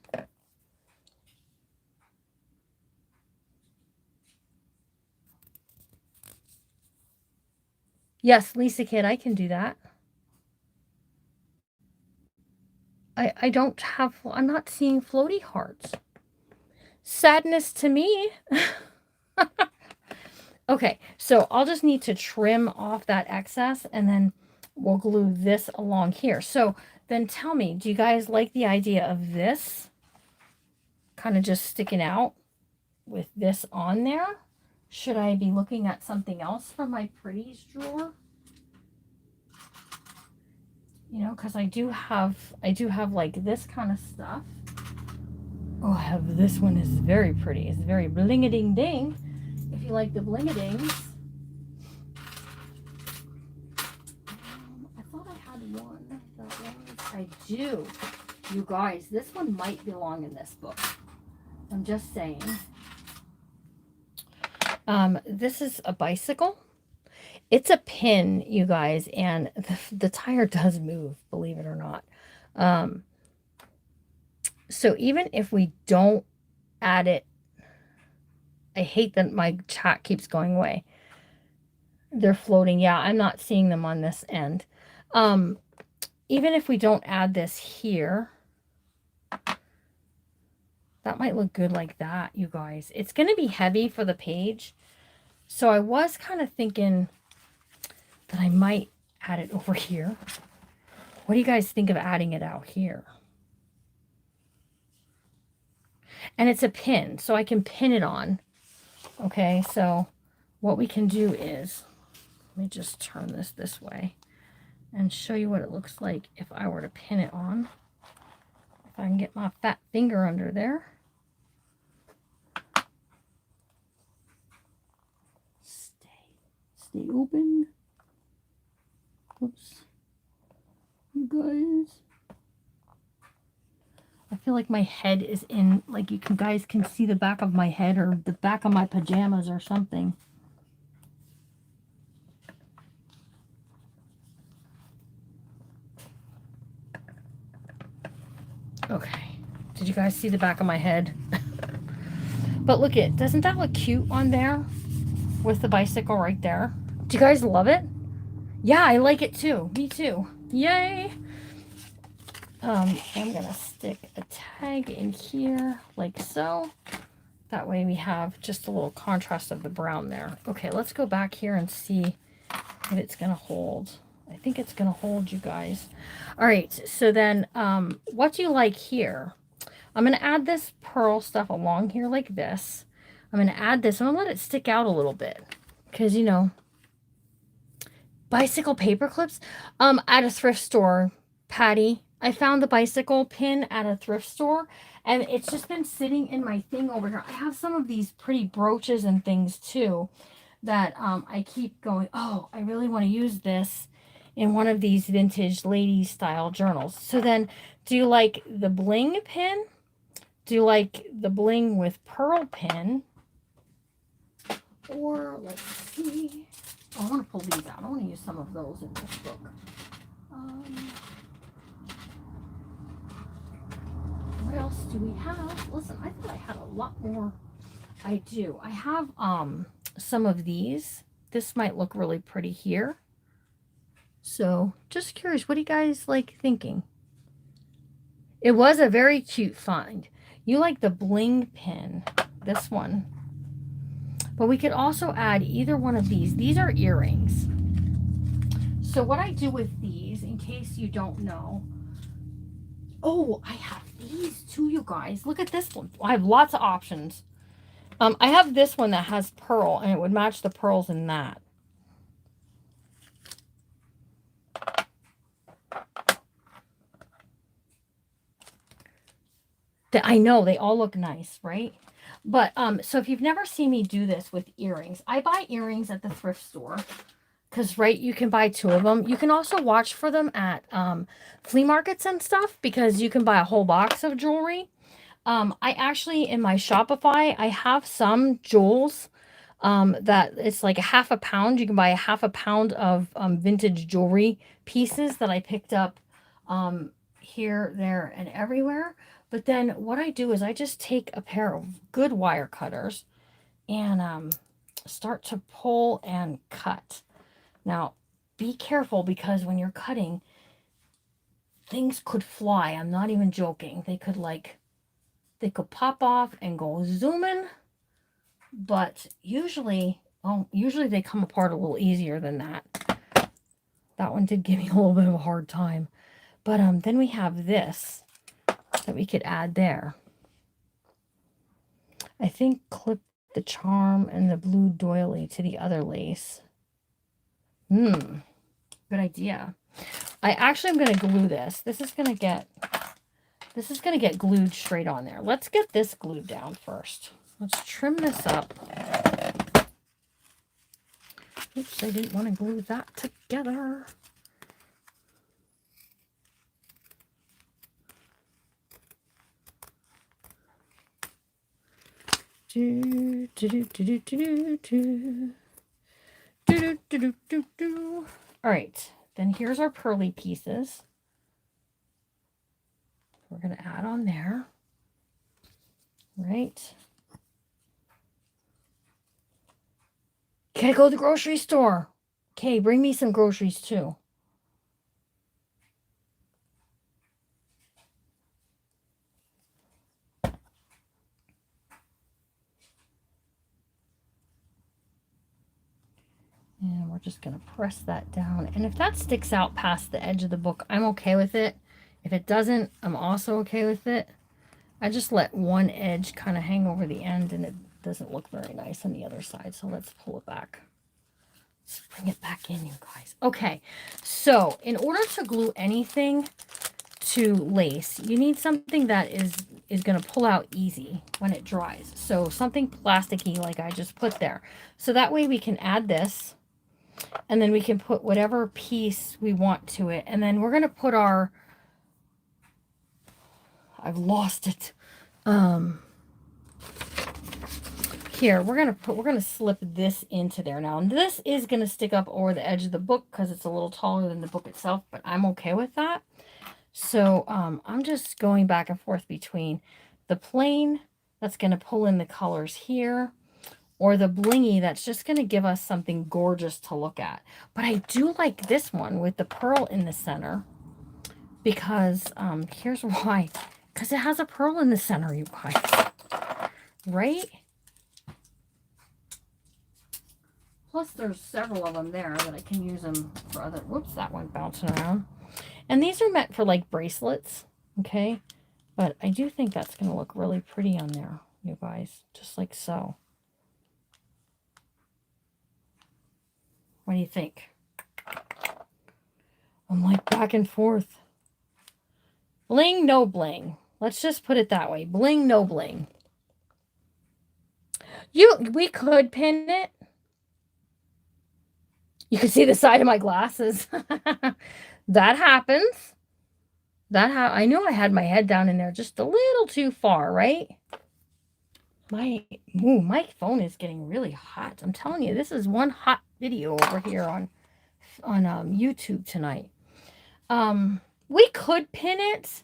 Yes, Lisa Kid, I can do that. I don't have, I'm not seeing floaty hearts. Sadness to me. Okay, so I'll just need to trim off that excess, and then we'll glue this along here. So then tell me, do you guys like the idea of this kind of just sticking out with this on there? Should I be looking at something else from my pretties drawer? You know, because I do have like this kind of stuff. Oh, I have this one is very pretty. It's very bling-a-ding-ding. If you like the bling-a-dings. I thought I had one. I do. You guys, this one might belong in this book. I'm just saying. This is a bicycle. It's a pin, you guys, and the tire does move, believe it or not. So even if we don't add it, I hate that my chat keeps going away. They're floating. Yeah, I'm not seeing them on this end. Even if we don't add this here, that might look good like that, you guys. It's going to be heavy for the page. So I was kind of thinking that I might add it over here. What do you guys think of adding it out here? And it's a pin, so I can pin it on. Okay, so what we can do is, let me just turn this way and show you what it looks like if I were to pin it on. If I can get my fat finger under there. Stay open. Oops. You guys. I feel like my head is in, like you guys can see the back of my head or the back of my pajamas or something. Okay. Did you guys see the back of my head? But look it, doesn't that look cute on there with the bicycle right there? Do you guys love it? Yeah, I like it too. Me too. Yay! I'm gonna stick a tag in here like so. That way we have just a little contrast of the brown there. Okay, let's go back here and see if it's gonna hold. I think it's gonna hold, you guys. All right, so then what do you like here? I'm gonna add this pearl stuff along here like this. I'm gonna add this. I'm gonna let it stick out a little bit because, you know, bicycle paper clips at a thrift store, Patty. I found the bicycle pin at a thrift store, and it's just been sitting in my thing over here. I have some of these pretty brooches and things too that I keep going, oh, I really want to use this in one of these vintage ladies style journals. So then, do you like the bling pin? Do you like the bling with pearl pin? Or let's see. Oh, I want to pull these out. I want to use some of those in this book. What else do we have? Listen, I thought I had a lot more. I do. I have some of these. This might look really pretty here. So just curious, what do you guys like thinking? It was a very cute find. You like the bling pin, this one. But we could also add either one of these. These are earrings. So what I do with these, in case you don't know, oh, I have these too, you guys. Look at this one. I have lots of options. I have this one that has pearl, and it would match the pearls in that. I know, they all look nice, right? But, so if you've never seen me do this with earrings, I buy earrings at the thrift store. Because, right, you can buy 2 of them. You can also watch for them at flea markets and stuff, because you can buy a whole box of jewelry. I actually, in my Shopify, I have some jewels that it's like a half a pound. You can buy a half a pound of vintage jewelry pieces that I picked up here, there, and everywhere. But then what I do is I just take a pair of good wire cutters and start to pull and cut. Now, be careful, because when you're cutting, things could fly. I'm not even joking. They could pop off and go zooming. But usually they come apart a little easier than that. That one did give me a little bit of a hard time. But then we have this that we could add there. I think clip the charm and the blue doily to the other lace. Good idea. I actually am going to glue this. This is going to get glued straight on there. Let's get this glued down first. Let's trim this up. Oops, I didn't want to glue that together. All right, then here's our pearly pieces. We're going to add on there. Right. Gotta go to the grocery store. Okay, bring me some groceries too. And we're just going to press that down. And if that sticks out past the edge of the book, I'm okay with it. If it doesn't, I'm also okay with it. I just let one edge kind of hang over the end, and it doesn't look very nice on the other side. So let's pull it back. Let's bring it back in, you guys. Okay, so in order to glue anything to lace, you need something that is going to pull out easy when it dries. So something plasticky like I just put there. So that way we can add this, and then we can put whatever piece we want to it. And then we're going to put our, I've lost it. Here, we're going to slip this into there now. And this is going to stick up over the edge of the book because it's a little taller than the book itself, but I'm okay with that. So I'm just going back and forth between the plain that's going to pull in the colors here, or the blingy that's just going to give us something gorgeous to look at. But I do like this one with the pearl in the center because here's why. Because it has a pearl in the center, you guys. Right? Plus there's several of them there that I can use them for other... Whoops, that one bouncing around. And these are meant for like bracelets, okay? But I do think that's going to look really pretty on there, you guys. Just like so. What do you think? I'm like back and forth. Bling, no bling. Let's just put it that way. Bling, no bling. We could pin it. You can see the side of my glasses. That happens. I knew I had my head down in there just a little too far, right? My phone is getting really hot. I'm telling you, this is one hot video over here on YouTube tonight. We could pin it,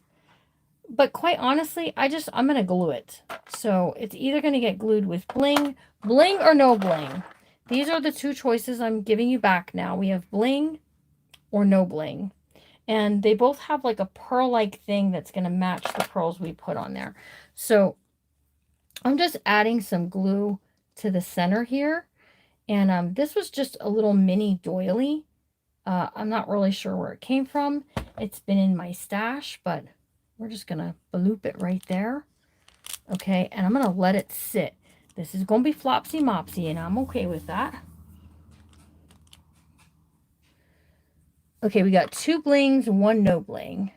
but quite honestly, I'm gonna glue it. So it's either gonna get glued with bling or no bling. These are the two choices I'm giving you back now. We have bling or no bling. And they both have like a pearl-like thing that's going to match the pearls we put on there. So I'm just adding some glue to the center here. And this was just a little mini doily. I'm not really sure where it came from. It's been in my stash, but we're just going to bloop it right there. Okay, and I'm going to let it sit. This is going to be flopsy mopsy, and I'm okay with that. Okay, we got 2 blings, 1 no bling.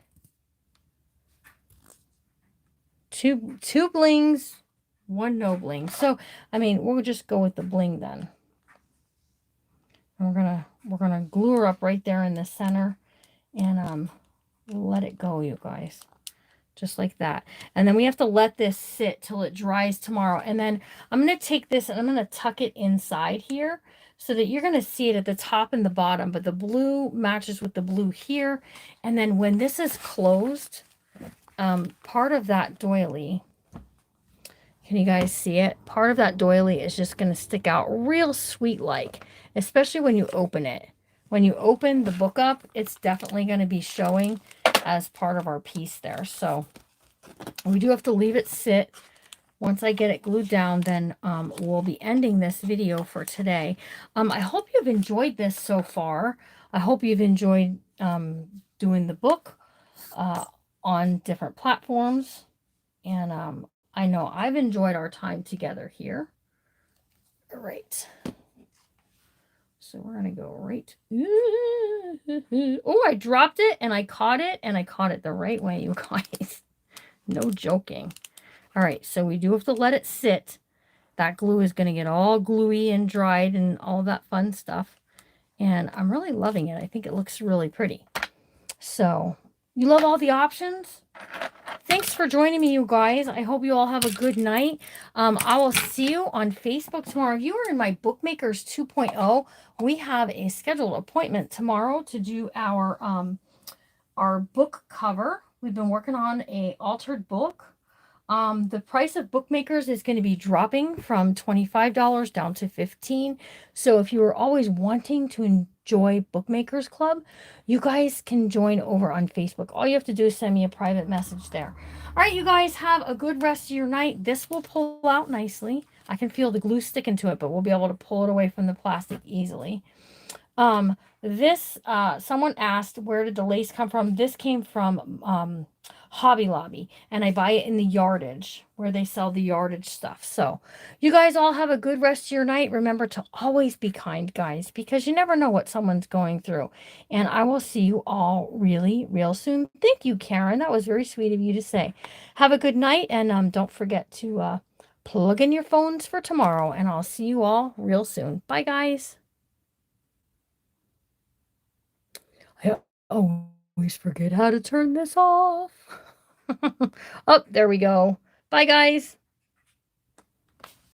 Two blings, 1 no bling. So, I mean, we'll just go with the bling then. And we're gonna glue her up right there in the center and let it go, you guys. Just like that. And then we have to let this sit till it dries tomorrow. And then I'm going to take this and I'm going to tuck it inside here so that you're going to see it at the top and the bottom. But the blue matches with the blue here. And then when this is closed, part of that doily, can you guys see it? Part of that doily is just going to stick out real sweet like, especially when you open it. When you open the book up, it's definitely going to be showing as part of our piece there. So we do have to leave it sit. Once I get it glued down, then we'll be ending this video for today. I hope you've enjoyed this so far. I hope you've enjoyed doing the book on different platforms. And I know I've enjoyed our time together here. All right. So we're going to go right. Oh, I dropped it and I caught it and I caught it the right way, you guys. No joking. All right, so we do have to let it sit. That glue is going to get all gluey and dried and all that fun stuff. And I'm really loving it. I think it looks really pretty. So, you love all the options? Thanks for joining me, you guys. I hope you all have a good night. I will see you on Facebook tomorrow. If you are in my Bookmakers 2.0, we have a scheduled appointment tomorrow to do our book cover. We've been working on a altered book. The price of Bookmakers is going to be dropping from $25 down to $15. So if you are always wanting to enjoy Bookmakers Club, you guys can join over on Facebook. All you have to do is send me a private message there. All right, you guys have a good rest of your night. This will pull out nicely. I can feel the glue sticking to it, but we'll be able to pull it away from the plastic easily. Someone asked, where did the lace come from? This came from Hobby Lobby, and I buy it in the yardage where they sell the yardage stuff. So you guys all have a good rest of your night. Remember to always be kind, guys, because you never know what someone's going through. And I will see you all really real soon. Thank you, Karen. That was very sweet of you to say. Have a good night, and don't forget to plug in your phones for tomorrow, and I'll see you all real soon. Bye, guys. I always forget how to turn this off. Oh, there we go. Bye, guys.